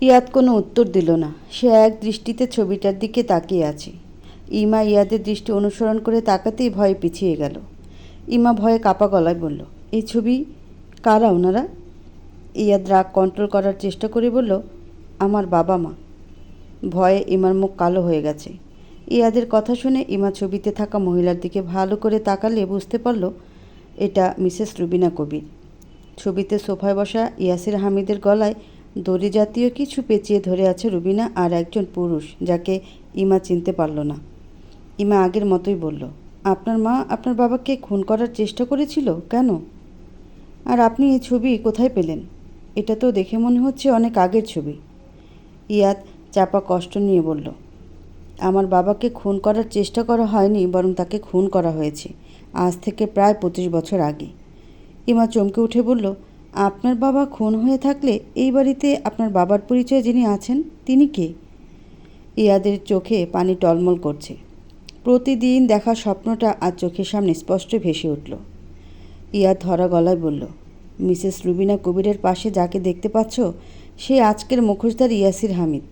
ইয়াদ কোনো উত্তর দিল না। সে এক দৃষ্টিতে ছবিটার দিকে তাকিয়ে আছে। ইমা ইয়াদের দৃষ্টি অনুসরণ করে তাকাতেই ভয়ে পিছিয়ে গেল। ইমা ভয়ে কাপা গলায় বলল, এই ছবি কারা ওনারা? ইয়াদ রাগ কন্ট্রোল করার চেষ্টা করে বলল, আমার বাবা মা। ভয়ে ইমার মুখ কালো হয়ে গেছে। ইয়াদের কথা শুনে ইমা ছবিতে থাকা মহিলার দিকে ভালো করে তাকালে বুঝতে পারল এটা মিসেস রুবিনা কবির। ছবিতে সোফায় বসা ইয়াসির হামিদের গলায় দড়ি জাতীয় কিছু পেঁচিয়ে ধরে আছে রুবিনা আর একজন পুরুষ যাকে ইমা চিনতে পারল না। ইমা আগের মতোই বলল, আপনার মা আপনার বাবাকে খুন করার চেষ্টা করেছিল কেন? আর আপনি এই ছবি কোথায় পেলেন? এটা তো দেখে মনে হচ্ছে অনেক আগের ছবি। ইয়াদ চাপা কষ্ট নিয়ে বলল, আমার বাবাকে খুন করার চেষ্টা করা হয়নি, বরং তাকে খুন করা হয়েছে আজ থেকে প্রায় 25 বছর আগে। ইমা চমকে উঠে বলল, আপনার বাবা খুন হয়ে থাকলে এই বাড়িতে আপনার বাবার পরিচয় যিনি আছেন তিনি কে? ইয়াদের চোখে পানি টলমল করছে। প্রতিদিন দেখা স্বপ্নটা আজ চোখের সামনে স্পষ্ট ভেসে উঠল। ইয়াদ ধরা গলায় বলল, মিসেস রুবিনা কবিরের পাশে যাকে দেখতে পাচ্ছ সে আজকের মুখোশধারী ইয়াসির হামিদ।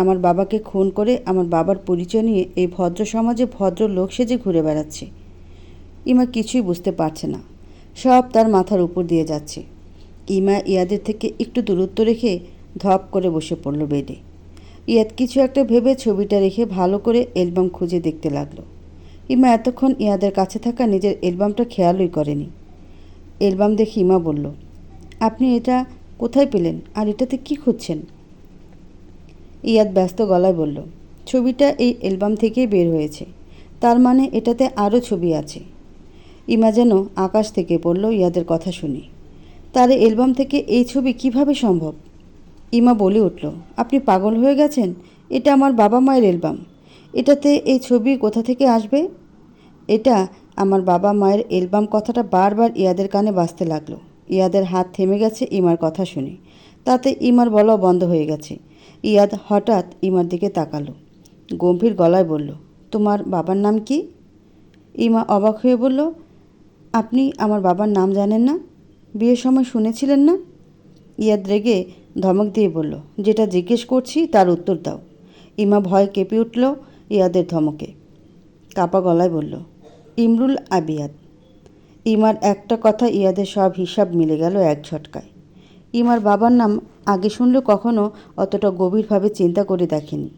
আমার বাবাকে খুন করে আমার বাবার পরিচয় নিয়ে এই ভদ্র সমাজে ভদ্র লোক সেজে ঘুরে বেড়াচ্ছে। ইমা কিছুই বুঝতে পারছে না, সব তার মাথার উপর দিয়ে যাচ্ছে। ইমা ইয়াদের থেকে একটু দূরত্ব রেখে ধপ করে বসে পড়ল বেডে। ইয়াদ কিছু একটা ভেবে ছবিটা রেখে ভালো করে অ্যালবাম খুঁজে দেখতে লাগলো। ইমা এতক্ষণ ইয়াদের কাছে থাকা নিজের অ্যালবামটা খেয়ালই করেনি। অ্যালবাম দেখে ইমা বলল, আপনি এটা কোথায় পেলেন আর এটাতে কি খুঁজছেন? ইয়াদ ব্যস্ত গলায় বলল, ছবিটা এই অ্যালবাম থেকেই বের হয়েছে, তার মানে এটাতে আরও ছবি আছে। ইমা যেন আকাশ থেকে পড়ল ইয়াদের কথা শুনে। তার অ্যালবাম থেকে এই ছবি কিভাবে সম্ভব? ইমা বলে উঠল, আপনি পাগল হয়ে গেছেন? এটা আমার বাবা মায়ের অ্যালবাম, এটাতে এই ছবি কোথা থেকে আসবে? এটা আমার বাবা মায়ের অ্যালবাম কথাটা বারবার ইয়াদের কানে বাজতে লাগলো। ইয়াদের হাত থেমে গেছে ইমার কথা শুনে, তাতে ইমার বলাও বন্ধ হয়ে গেছে। ইয়াদ হঠাৎ ইমার দিকে তাকালো, গম্ভীর গলায় বলল, তোমার বাবার নাম কি? ইমা অবাক হয়ে বলল, আপনি আমার বাবার নাম জানেন না? বিয়ের সময় শুনেছিলেন না? ইয়াদ রেগে ধমক দিয়ে বলল, যেটা জিজ্ঞেস করছি তার উত্তর দাও। ইমা ভয় কেঁপে উঠল ইয়াদের ধমকে। কাপা গলায় বলল, ইমরুল আবিয়াদ। ইমার একটা কথা ইয়াদের সব হিসাব মিলে গেল এক ঝটকায়। ইমার বাবার নাম আগে শুনলেও কখনো অতটা গভীরভাবে চিন্তা করে দেখেনি।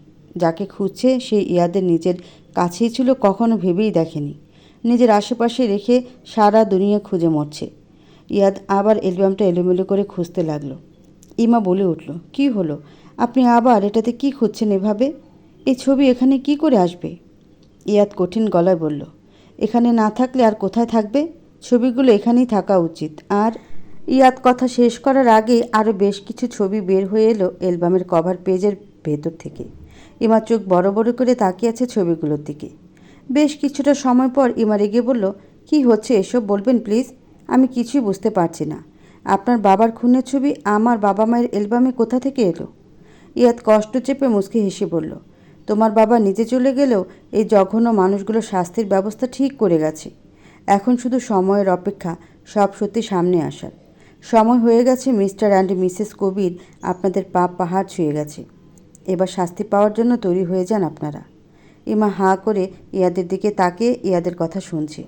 যাকে খুঁজছে সে ইয়াদের নিজের কাছেই ছিল, কখনো ভেবেই দেখেনি নিজের আশেপাশে রেখে সারা দুনিয়া খুঁজে মরছে। ইয়াদ আবার অ্যালবামটা এলোমেলো করে খুঁজতে লাগলো। ইমা বলে উঠল, কি হলো? আপনি আবার এটাতে কি খুঁজছেন এভাবে? এই ছবি এখানে কি করে আসবে? ইয়াদ কঠিন গলায় বলল, এখানে না থাকলে আর কোথায় থাকবে? ছবিগুলো এখানেই থাকা উচিত। আর ইয়াদ কথা শেষ করার আগে আরও বেশ কিছু ছবি বের হয়ে এলো অ্যালবামের কভার পেজের ভেতর থেকে। ইমা চোখ বড় বড় করে তাকিয়ে আছে ছবিগুলোর দিকে। বেশ কিছুটা সময় পর ইমা রেগে বলল, কি হচ্ছে এসব বলবেন প্লিজ? আমি কিছুই বুঝতে পারছি না। আপনার বাবার খুনের ছবি আমার বাবা মায়ের অ্যালবামে কোথা থেকে এলো? ইয়াদ কষ্ট চেপে মুচকি হেসে বলল, তোমার বাবা নিজে চলে গেলেও এই জঘন্য মানুষগুলো শাস্তির ব্যবস্থা ঠিক করে গেছে। এখন শুধু সময়ের অপেক্ষা সব সত্যি সামনে আসার। সময় হয়ে গেছে মিস্টার অ্যান্ড মিসেস কবির, আপনাদের পাপ পাহাড় ছুঁয়ে গেছে। এবার শাস্তি পাওয়ার জন্য তৈরি হয়ে যান আপনারা। ইমা হাঁ করে ইয়াদের দিকে তাকিয়ে ইয়াদের কথা শুনছে।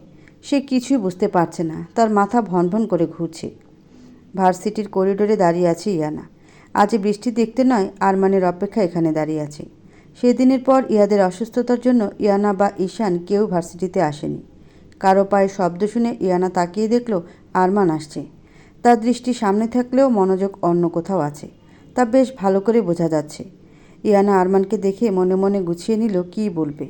সে কিছুই বুঝতে পারছে না, তার মাথা ভনভন করে ঘুরছে। ভার্সিটির করিডোরে দাঁড়িয়ে আছে ইয়ানা। আজ বৃষ্টি দেখতে নয়, আরমানের অপেক্ষা এখানে দাঁড়িয়ে আছে। সেদিনের পর ইয়াদের অসুস্থতার জন্য ইয়ানা বা ঈশান কেউ ভার্সিটিতে আসেনি। কারো পায়ে শব্দ শুনে ইয়ানা তাকিয়ে দেখল আরমান আসছে। তার দৃষ্টি সামনে থাকলেও মনোযোগ অন্য কোথাও আছে, তা বেশ ভালো করে বোঝা যাচ্ছে। ইয়ানা আরমানকে দেখে মনে মনে গুছিয়ে নিল কী বলবে।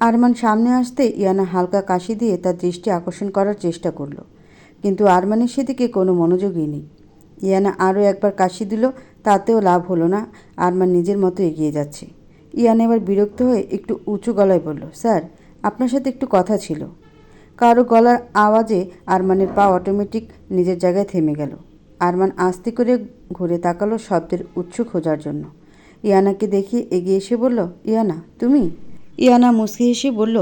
আরমান সামনে আসতে ইয়ানা হালকা কাশি দিয়ে তার দৃষ্টি আকর্ষণ করার চেষ্টা করল, কিন্তু আরমানের সেদিকে কোনো মনোযোগই নেই। ইয়ানা আরও একবার কাশি দিল, তাতেও লাভ হলো না। আরমান নিজের মতো এগিয়ে যাচ্ছে। ইয়ানা এবার বিরক্ত হয়ে একটু উঁচু গলায় বলল, স্যার আপনার সাথে একটু কথা ছিল। কারো গলার আওয়াজে আরমানের পা অটোমেটিক নিজের জায়গায় থেমে গেল। আরমান আস্তে করে ঘুরে তাকালো শব্দের উৎস খোঁজার জন্য। ইয়ানাকে দেখে এগিয়ে এসে বলল, ইয়ানা তুমি? ইয়ানা মুচকি হেসে বলল,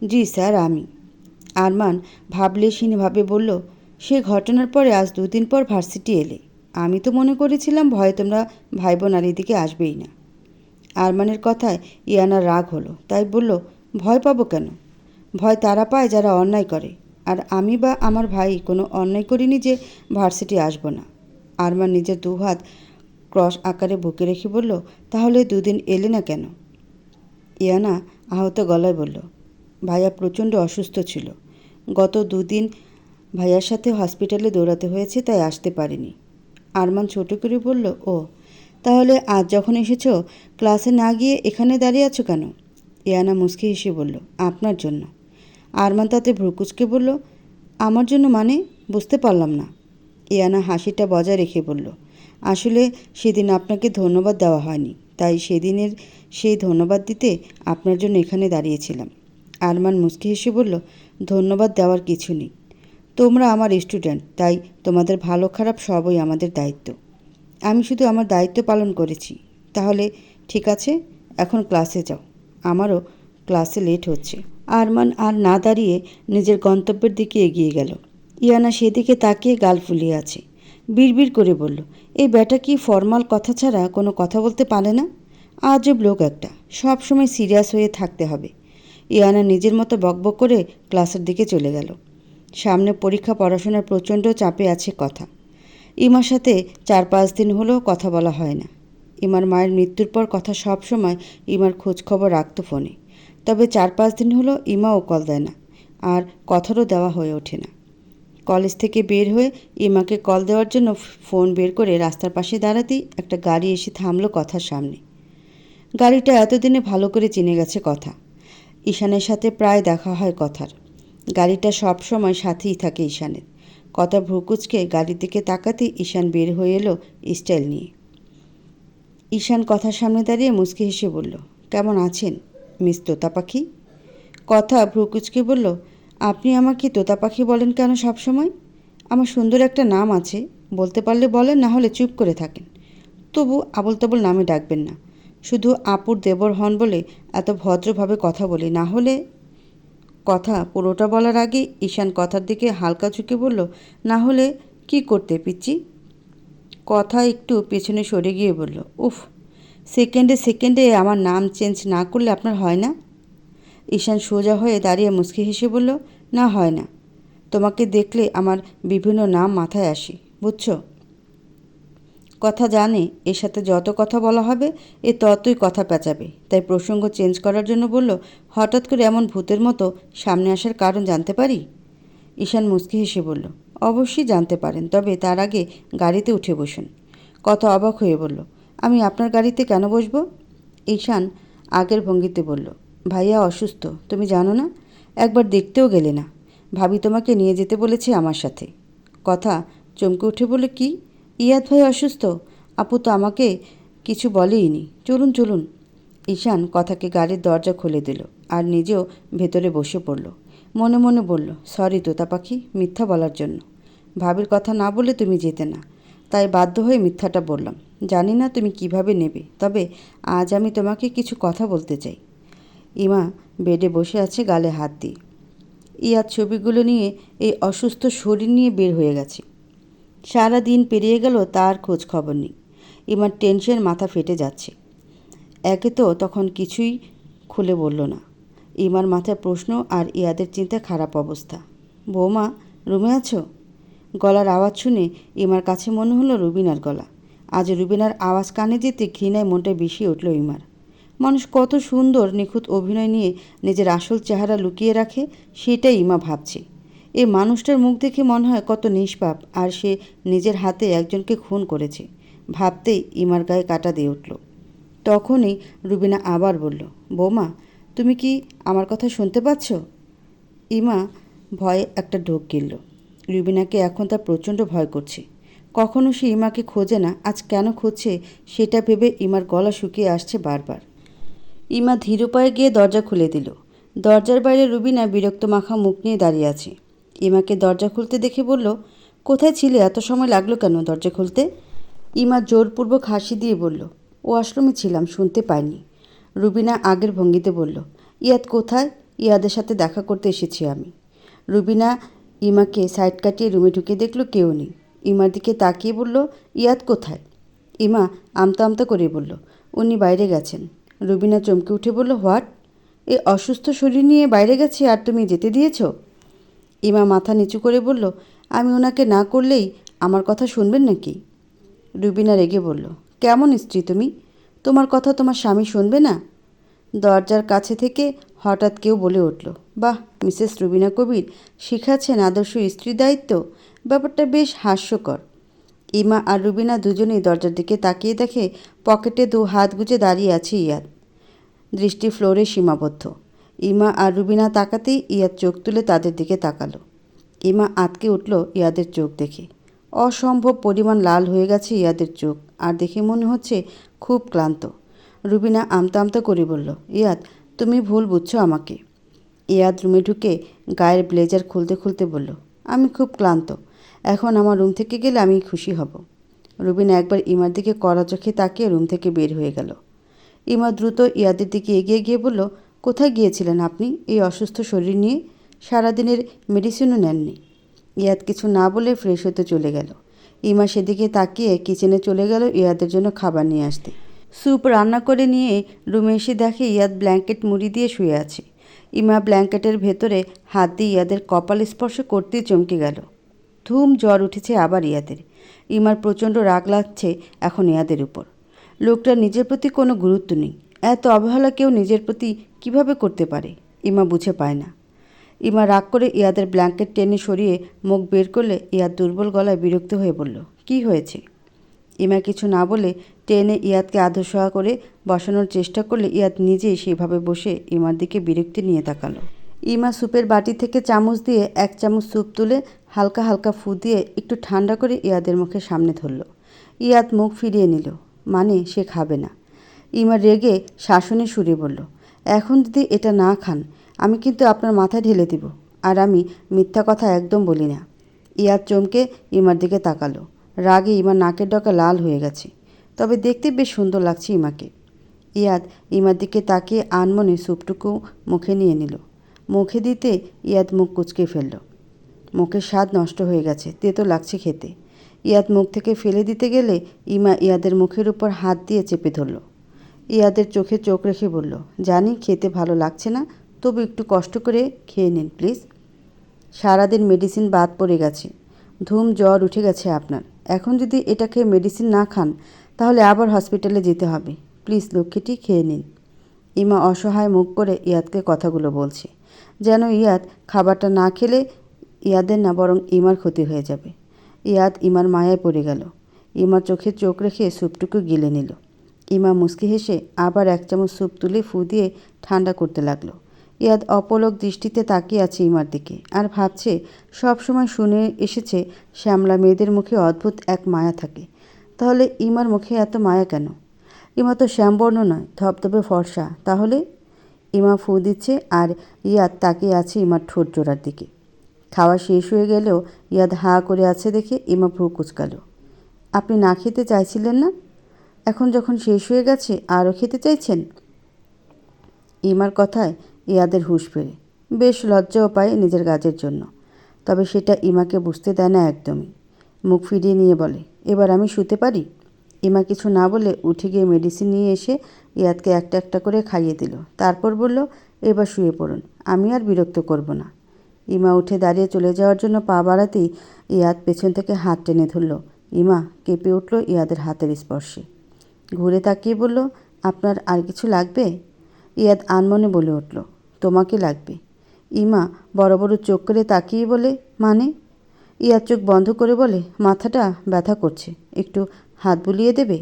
জি স্যার আমি। আরমান ভাবলেশহীনভাবে বলল, সে ঘটনার পরে আজ 2 দিন পর ভার্সিটি এলে? আমি তো মনে করেছিলাম ভয়ে তোমরা ভাই বোন আর এদিকে আসবেই না। আরমানের কথায় ইয়ানার রাগ হলো, তাই বলল, ভয় পাবো কেন? ভয় তারা পায় যারা অন্যায় করে, আর আমি বা আমার ভাই কোনো অন্যায় করিনি যে ভার্সিটি আসবো না। আরমান নিজের দুহাত ক্রস আকারে বুকে রেখে বলল, তাহলে দুদিন এলে না কেন? ইয়ানা আহত গলায় বলল, ভাইয়া প্রচণ্ড অসুস্থ ছিল। গত দুদিন ভাইয়ার সাথে হসপিটালে দৌড়াতে হয়েছে, তাই আসতে পারিনি। আরমান ছোট করে বলল, ও তাহলে আজ যখন এসেছ ক্লাসে না গিয়ে এখানে দাঁড়িয়ে আছো কেন? ইয়ানা মুচকি হেসে বলল, আপনার জন্য। আরমান তাতে ভ্রুকুচকে বলল, আমার জন্য মানে? বুঝতে পারলাম না। ইয়ানা হাসিটা বজায় রেখে বলল, আসলে সেদিন আপনাকে ধন্যবাদ দেওয়া হয়নি, তাই সেদিনের সেই ধন্যবাদ দিতে আপনার জন্য এখানে দাঁড়িয়েছিলাম। আরমান মুচকি হেসে বলল, ধন্যবাদ দেওয়ার কিছু নেই। তোমরা আমার স্টুডেন্ট, তাই তোমাদের ভালো খারাপ সবই আমাদের দায়িত্ব। আমি শুধু আমার দায়িত্ব পালন করেছি। তাহলে ঠিক আছে, এখন ক্লাসে যাও। আমারও ক্লাসে লেট হচ্ছে। আরমান আর না দাঁড়িয়ে নিজের গন্তব্যের দিকে এগিয়ে গেল। ইয়ানা সেদিকে তাকিয়ে গাল ফুলিয়ে আছে। বিড়বিড় করে বলল, এই ব্যাটা কি ফর্মাল কথা ছাড়া কোনো কথা বলতে পারে না? আজব লোক একটা, সব সময় সিরিয়াস হয়ে থাকতে হবে। ইয়ানা নিজের মতো বকবক করে ক্লাসের দিকে চলে গেল। সামনে পরীক্ষা, পড়াশোনার প্রচণ্ড চাপে আছে কথা। ইমার সাথে 4-5 দিন হলেও কথা বলা হয় না। ইমার মায়ের মৃত্যুর পর কথা সব সময় ইমার খোঁজ খবর রাখত ফোনে। তবে 4-5 দিন হলো ইমাও কল দেয় না, আর কথারও দেওয়া হয়ে ওঠে না। কলেজ থেকে বের হয়ে ইমাকে কল দেওয়ার জন্য ফোন বের করে রাস্তার পাশে দাঁড়াতেই একটা গাড়ি এসে থামলো কথার সামনে। গাড়িটা এতদিনে ভালো করে চিনে গেছে কথা। ঈশানের সাথে প্রায় দেখা হয় কথার। গাড়িটা সব সময় সাথেই থাকে ঈশানের। কথা ভ্রুকুচকে গাড়ির দিকে তাকাতেই ঈশান বের হয়ে এলো স্টাইল নিয়ে। ঈশান কথার সামনে দাঁড়িয়ে মুচকি হেসে বলল, কেমন আছেন মিস তোতা পাখি? কথা ভ্রুকুচকে বলল, আপনি আমাকে তোতা পাখি বলেন কেন সব সময়? আমার সুন্দর একটা নাম আছে, বলতে পারলে বলেন, না হলে চুপ করে থাকেন। তবু আবল তাবল নামে ডাকবেন না। শুধু আপুর দেবর হন বলে এত ভদ্রভাবে কথা বলি, না হলে। কথা পুরোটা বলার আগে ঈশান কথার দিকে হালকা ঝুঁকে বলল, না হলে কি করতে পিচ্ছি? কথা একটু পেছনে সরে গিয়ে বলল, উফ, সেকেন্ডে সেকেন্ডে আমার নাম চেঞ্জ না করলে আপনার হয় না? ঈশান সোজা হয়ে দাঁড়িয়ে মুচকি হেসে বলল, না হয় না। তোমাকে দেখলে আমার বিভিন্ন নাম মাথায় আসে, বুঝছো? কথা জানে এর সাথে যত কথা বলা হবে এ ততই কথা পেঁচাবে, তাই প্রসঙ্গ চেঞ্জ করার জন্য বলল, হঠাৎ করে এমন ভূতের মতো সামনে আসার কারণ জানতে পারি? ঈশান মুচকি হেসে বলল, অবশ্যই জানতে পারেন, তবে তার আগে গাড়িতে উঠে বসুন। কথা অবাক হয়ে বলল, আমি আপনার গাড়িতে কেন বসবো? ঈশান আগের ভঙ্গিতে বলল, ভাইয়া অসুস্থ, তুমি জানো না? একবার দেখতেও গেলে না। ভাবি তোমাকে নিয়ে যেতে বলেছে আমার সাথে। কথা চমকে উঠে বলে, কি? ইয়াদ ভাই অসুস্থ? আপু তো আমাকে কিছু বলেইনি। চলুন চলুন। ঈশান কথাকে গাড়ির দরজা খুলে দিল আর নিজেও ভেতরে বসে পড়ল। মনে মনে বলল, সরি তোতা পাখি, মিথ্যা বলার জন্য। ভাবির কথা না বলে তুমি যেতে না, তাই বাধ্য হয়ে মিথ্যাটা বললাম। জানি না তুমি কিভাবে নেবে, তবে আজ আমি তোমাকে কিছু কথা বলতে চাই। ইমা বেডে বসে আছে গালে হাত দিয়ে। ইয়াদ ছবিগুলো নিয়ে এই অসুস্থ শরীর নিয়ে বের হয়ে গেছে। সারা দিন পেরিয়ে গেল, তার খোঁজ খবর নেই। ইমার টেনশন মাথা ফেটে যাচ্ছে। একে তো তখন কিছুই খুলে বলল না। ইমার মাথায় প্রশ্ন আর ইয়াদের চিন্তায় খারাপ অবস্থা। বৌমা, রুমে আছো? গলার আওয়াজ শুনে ইমার কাছে মনে হলো রুবিনার গলা। আজ রুবিনার আওয়াজ কানে যেতে ঘৃণায় মনটা বিষিয়ে উঠল ইমার। মানুষ কত সুন্দর নিখুঁত অভিনয় নিয়ে নিজের আসল চেহারা লুকিয়ে রাখে, সেটাই ইমা ভাবছে। এই মানুষটার মুখ দেখে মনে হয় কত নিষ্পাপ, আর সে নিজের হাতে একজনকে খুন করেছে। ভাবতেই ইমার গায়ে কাঁটা দিয়ে উঠল। তখনই রুবিনা আবার বলল, বৌমা, তুমি কি আমার কথা শুনতে পাচ্ছ? ইমা ভয়ে একটা ঢোক গিলল। রুবিনাকে এখন তার প্রচণ্ড ভয় করছে। কখনো সে ইমাকে খোঁজে না, আজ কেন খুঁজছে সেটা ভেবে ইমার গলা শুকিয়ে আসছে বারবার। ইমা ধীর পায়ে গিয়ে দরজা খুলে দিল। দরজার বাইরে রুবিনা বিরক্ত মাখা মুখ নিয়ে দাঁড়িয়ে আছে। ইমাকে দরজা খুলতে দেখে বলল, কোথায় ছিলে? এত সময় লাগলো কেন দরজা খুলতে? ইমা জোরপূর্বক হাসি দিয়ে বলল, ওয়াশরুমে ছিলাম, শুনতে পাইনি। রুবিনা আগের ভঙ্গিতে বলল, ইয়াদ কোথায়? ইয়াদের সাথে দেখা করতে এসেছি আমি। রুবিনা ইমাকে সাইড কাটিয়ে রুমে ঢুকে দেখল কেউ নেই। ইমার দিকে তাকিয়ে বলল, ইয়াদ কোথায়? ইমা আমতা আমতা করে বলল, উনি বাইরে গেছেন। রুবিনা চমকে উঠে বলল, হোয়াট? এই অসুস্থ শরীর নিয়ে বাইরে গেছে আর তুমি যেতে দিয়েছ? ইমা মাথা নিচু করে বলল, আমি ওনাকে না করলেই আমার কথা শুনবেন নাকি? রুবিনা রেগে বলল, কেমন স্ত্রী তুমি? তোমার কথা তোমার স্বামী শুনবে না? দরজার কাছে থেকে হঠাৎ কেউ বলে উঠল, বাহ, মিসেস রুবিনা কবির শিখাচ্ছেন আদর্শ স্ত্রী দায়িত্ব। ব্যাপারটা বেশ হাস্যকর। ইমা আর রুবিনা দুজনেই দরজার দিকে তাকিয়ে দেখে পকেটে 2 হাত গুজে দাঁড়িয়ে আছে ইয়াদ, দৃষ্টি ফ্লোরে সীমাবদ্ধ। ইমা আর রুবিনা তাকাতেই ইয়াদ চোখ তুলে তাদের দিকে তাকালো। ইমা আঁতকে উঠল ইয়াদের চোখ দেখে। অসম্ভব পরিমাণ লাল হয়ে গেছে ইয়াদের চোখ, আর দেখে মনে হচ্ছে খুব ক্লান্ত। রুবিনা আমতা আমতা করে বলল, ইয়াদ, তুমি ভুল বুঝছো আমাকে। ইয়াদ রুমে ঢুকে গায়ের ব্লেজার খুলতে খুলতে বলল, আমি খুব ক্লান্ত। এখন আমার রুম থেকে গেলে আমি খুশি হব। রুবিনা একবার ইমার দিকে কড়া চোখে তাকিয়ে রুম থেকে বের হয়ে গেল। ইমা দ্রুত ইয়াদের দিকে এগিয়ে গিয়ে বলল, কোথায় গিয়েছিলেন আপনি এই অসুস্থ শরীর নিয়ে? সারাদিনের মেডিসিনও নেননি। ইয়াদ কিছু না বলে ফ্রেশ হতে চলে গেল। ইমা সেদিকে তাকিয়ে কিচেনে চলে গেল ইয়াদের জন্য খাবার নিয়ে আসতে। স্যুপ রান্না করে নিয়ে রুমে এসে দেখে ইয়াদ ব্ল্যাঙ্কেট মুড়ি দিয়ে শুয়ে আছে। ইমা ব্ল্যাঙ্কেটের ভেতরে হাত দিয়ে ইয়াদের কপাল স্পর্শ করতেই চমকে গেল। ধুম জ্বর উঠেছে আবার ইয়াদের। ইমার প্রচণ্ড রাগ লাগছে এখন ইয়াদের উপর। লোকটার নিজের প্রতি কোনো গুরুত্ব নেই। এত অবহেলা কেউ নিজের প্রতি কিভাবে করতে পারে ইমা বুঝে পায় না। ইমা রাগ করে ইয়াদের ব্ল্যাঙ্কেট টেনে সরিয়ে মুখ বের করলে ইয়াদ দুর্বল গলায় বিরক্ত হয়ে বলল, কি হয়েছে? ইমা কিছু না বলে টেনে ইয়াদকে আধশোয়া করে বসানোর চেষ্টা করলে ইয়াদ নিজেই সেভাবে বসে ইমার দিকে বিরক্তি নিয়ে তাকালো। ইমা স্যুপের বাটি থেকে চামচ দিয়ে 1 চামচ স্যুপ তুলে হালকা হালকা ফু দিয়ে একটু ঠান্ডা করে ইয়াদের মুখের সামনে ধরল। ইয়াদ মুখ ফিরিয়ে নিল, মানে সে খাবে না। ইমা রেগে শাসনের সুরে বলল, এখন যদি এটা না খান আমি কিন্তু আপনার মাথায় ঢেলে দিব, আর আমি মিথ্যা কথা একদম বলি না। ইয়াদ চমকে ইমার দিকে তাকালো। রাগে ইমার নাকের ডগা লাল হয়ে গেছে, তবে দেখতে বেশ সুন্দর লাগছে ইমাকে। ইয়াদ ইমার দিকে তাকিয়ে আনমনে স্যুপটুকু মুখে নিয়ে নিল। মুখে দিতে ইয়াদ মুখ কুঁচকে ফেলল। মুখের স্বাদ নষ্ট হয়ে গেছে, তেতো লাগছে খেতে। ইয়াদ মুখ থেকে ফেলে দিতে গেলে ইমা ইয়াদের মুখের উপর হাত দিয়ে চেপে ধরল। ইয়াদের চোখে চোখ রেখে বলল, জানি খেতে ভালো লাগছে না, তবু একটু কষ্ট করে খেয়ে নিন প্লিজ। সারাদিন মেডিসিন বাদ পড়ে গেছে, ধুম জ্বর উঠে গেছে আপনার। এখন যদি এটা খেয়ে মেডিসিন না খান তাহলে আবার হসপিটালে যেতে হবে। প্লিজ লক্ষ্মীটি খেয়ে নিন। ইমা অসহায় মুখ করে ইয়াদকে কথাগুলো বলছে, যেন ইয়াদ খাবারটা না খেলে ইয়াদের না বরং ইমার ক্ষতি হয়ে যাবে। ইয়াদ ইমার মায়ায় পড়ে গেল। ইমার চোখে চোখ রেখে স্যুপটুকু গিলে নিল। ইমা মুচকি হেসে আবার 1 চামচ স্যুপ তুলে ফু দিয়ে ঠান্ডা করতে লাগলো। ইয়াদ অপলক দৃষ্টিতে তাকিয়ে আছে ইমার দিকে আর ভাবছে, সব সময় শুনে এসেছে শ্যামলা মেয়েদের মুখে অদ্ভুত এক মায়া থাকে, তাহলে ইমার মুখে এত মায়া কেন? ইমা তো শ্যামবর্ণ নয়, ধবধবে ফর্সা, তাহলে? ইমা ফু দিচ্ছে আর ইয়াদ তাকিয়ে আছে ইমার ঠোঁট জোড়ার দিকে। খাওয়া শেষ হয়ে গেলেও ইয়াদ হাঁ করে আছে দেখে ইমা ভ্রু কুঁচকালো। আপনি না খেতে চাইছিলেন না, এখন যখন শেষ হয়ে গেছে আরও খেতে চাইছেন? ইমার কথায় ইয়াদের হুঁশ ফেরে। বেশ লজ্জাও পায় নিজের কাজের জন্য, তবে সেটা ইমাকে বুঝতে দেয় না একদমই। মুখ ফিরিয়ে নিয়ে বলে, এবার আমি শুতে পারি? ইমা কিছু না বলে উঠে গিয়ে মেডিসিন নিয়ে এসে ইয়াদকে একটা একটা করে খাইয়ে দিল। তারপর বলল, এবার শুয়ে পড়ুন, আমি আর বিরক্ত করব না। ইমা উঠে দাঁড়িয়ে চলে যাওয়ার জন্য পা বাড়াতেই ইয়াদ পেছন থেকে হাত টেনে ধরল। ইমা কেঁপে উঠল ইয়াদের হাতের স্পর্শে। ঘুরে তাকিয়ে বলল, আপনার আর কিছু লাগবে? ইয়াদ আনমনে বলে উঠল, তোমাকে লাগবে। ইমা বড় বড় চোখ করে তাকিয়ে বলে, মানে? ইয়াদ চোখ বন্ধ করে বলে, মাথাটা ব্যথা করছে, একটু হাত বুলিয়ে দেবে?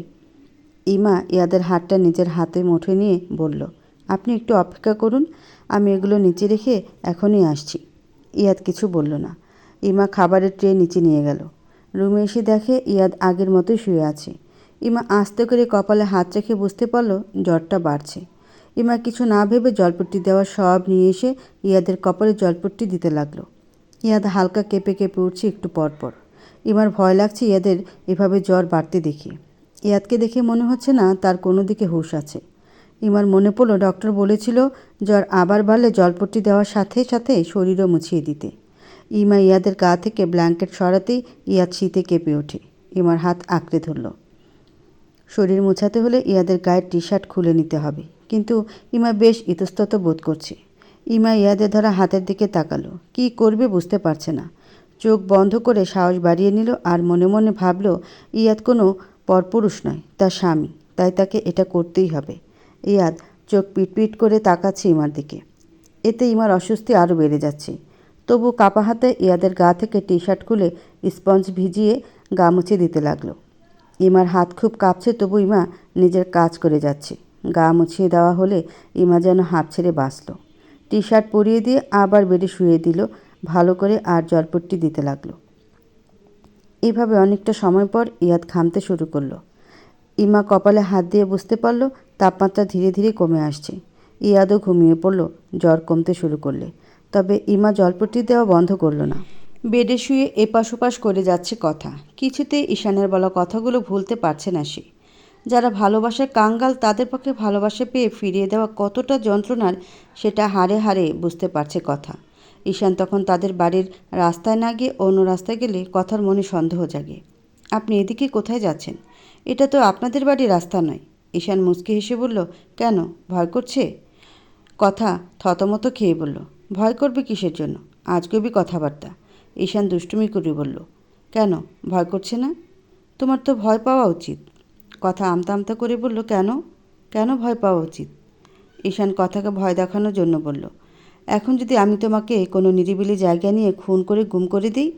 ইমা ইয়াদের হাতটা নিজের হাতে মুঠে নিয়ে বলল, আপনি একটু অপেক্ষা করুন, আমি এগুলো নিচে রেখে এখনই আসছি। ইয়াদ কিছু বলল না। ইমা খাবারের ট্রে নিচে নিয়ে গেল। রুমে এসে দেখে ইয়াদ আগের মতোই শুয়ে আছে। ইমা আস্তে করে কপালে হাত রেখে বুঝতে পারল জ্বরটা বাড়ছে। ইমা কিছু না ভেবে জলপট্টি দেওয়া সব নিয়ে এসে ইয়াদের কপালে জলপট্টি দিতে লাগলো। ইয়াদ হালকা কেঁপে কেঁপে উঠছে একটু পরপর। ইমার ভয় লাগছে ইয়াদের এভাবে জ্বর বাড়তে দেখে। ইয়াদকে দেখে মনে হচ্ছে না তার কোনো দিকে হুঁশ আছে। ইমার মনে পড়ল ডক্টর বলেছিল জ্বর আবার বাড়লে জলপট্টি দেওয়ার সাথে সাথে শরীরও মুছিয়ে দিতে। ইমা ইয়াদের গা থেকে ব্ল্যাঙ্কেট সরাতেই ইয়াদ শীতে কেঁপে ওঠে। ইমার হাত আঁকড়ে ধরল। শরীর মোছাতে হলে ইয়াদের গায়ের টি শার্ট খুলে নিতে হবে, কিন্তু ইমা বেশ ইতস্তত বোধ করছে। ইমা ইয়াদের ধরা হাতের দিকে তাকালো। কি করবে বুঝতে পারছে না। চোখ বন্ধ করে সাহস বাড়িয়ে নিল আর মনে মনে ভাবল ইয়াদ কোনো পরপুরুষ নয়, তার স্বামী, তাই তাকে এটা করতেই হবে। ইয়াদ চোখ পিটপিট করে তাকাচ্ছে ইমার দিকে। এতে ইমার অস্বস্তি আরও বেড়ে যাচ্ছে। তবু কাপা হাতে ইয়াদের গা থেকে টি শার্ট খুলে স্পঞ্জ ভিজিয়ে গা মুছে দিতে লাগলো। ইমার হাত খুব কাঁপছে, তবু ইমা নিজের কাজ করে যাচ্ছে। গা মুছিয়ে দেওয়া হলে ইমা যেন হাঁপ ছেড়ে বাঁচল। টি শার্ট পরিয়ে দিয়ে আবার বেডে শুয়ে দিল ভালো করে আর জলপট্টি দিতে লাগলো। এভাবে অনেকটা সময় পর ইয়াদ ঘামতে শুরু করলো। ইমা কপালে হাত দিয়ে বুঝতে পারল তাপমাত্রা ধীরে ধীরে কমে আসছে। ইয়াদও ঘুমিয়ে পড়ল জ্বর কমতে শুরু করলে। তবে ইমা জলপট্টি দেওয়া বন্ধ করলো না। বেডে শুয়ে এপাশ ওপাশ করে যাচ্ছে কথা। কিছুতে ঈশানের বলা কথাগুলো ভুলতে পারছে না সে। যারা ভালোবাসার কাঙ্গাল, তাদের পক্ষে ভালোবাসা পেয়ে ফিরিয়ে দেওয়া কতটা যন্ত্রণার সেটা হাড়ে হাড়ে বুঝতে পারছে কথা। ঈশান তখন তাদের বাড়ির রাস্তায় না গিয়ে অন্য রাস্তায় গেলে কথার মনে সন্দেহ জাগে। আপনি এদিকে কোথায় যাচ্ছেন? এটা তো আপনাদের বাড়ির রাস্তা নয়। ঈশান মুচকি হেসে বলল, কেন, ভয় করছে? কথা থতমত খেয়ে বলল, ভয় করবে কিসের জন্য? আজগবি কথাবার্তা। ঈশান দুষ্টুমি করে বলল, কেন ভয় করছে না? তোমার তো ভয় পাওয়া উচিত। কথা আমতা আমতা করে বলল, কেন কেন ভয় পাওয়া উচিত? ঈশান কথাকে ভয় দেখানোর জন্য বলল, এখন যদি আমি তোমাকে কোনো নিরিবিলি জায়গায় নিয়ে খুন করে গুম করে দিই?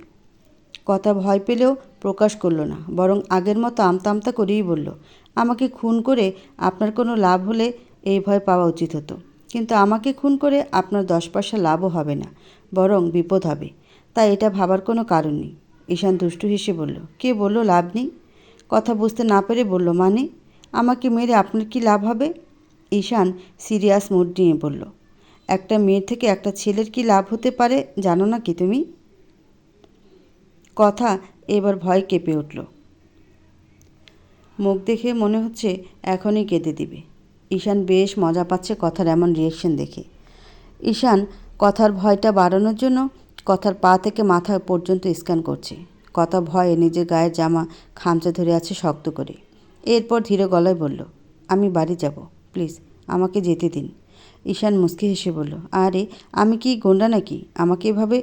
কথা ভয় পেলেও প্রকাশ করল না, বরং আগের মতো আমতা আমতা করেই বলল, আমাকে খুন করে আপনার কোনো লাভ হলে এই ভয় পাওয়া উচিত হতো, কিন্তু আমাকে খুন করে আপনার 10 পয়সা লাভও হবে না, বরং বিপদ হবে। তাই এটা ভাবার কোনো কারণ নেই। ঈশান দুষ্টু হেসে বলল, কে বলল লাভ নেই? কথা বুঝতে না পেরে বলল, মানে আমাকে মেরে আপনার কি লাভ হবে? ঈশান সিরিয়াস মুড নিয়ে বলল, একটা মেয়ের থেকে একটা ছেলের কি লাভ হতে পারে জানো না কি তুমি? কথা এবার ভয় কেঁপে উঠল। মুখ দেখে মনে হচ্ছে এখনই কেঁদে দিবে। ঈশান বেশ মজা পাচ্ছে কথার এমন রিয়েকশন দেখে। ঈশান কথার ভয়টা বাড়ানোর জন্য কথার পা থেকে মাথা পর্যন্ত স্ক্যান করছে। কথা ভয়ে নিজের গায়ের জামা খামচে ধরে আছে শক্ত করে। এরপর ধীরে গলায় বলল, আমি বাড়ি যাব, প্লিজ আমাকে যেতে দিন। ঈশান মুচকি হেসে বলল, আরে আমি কি গোন্ডা নাকি? আমাকে এভাবে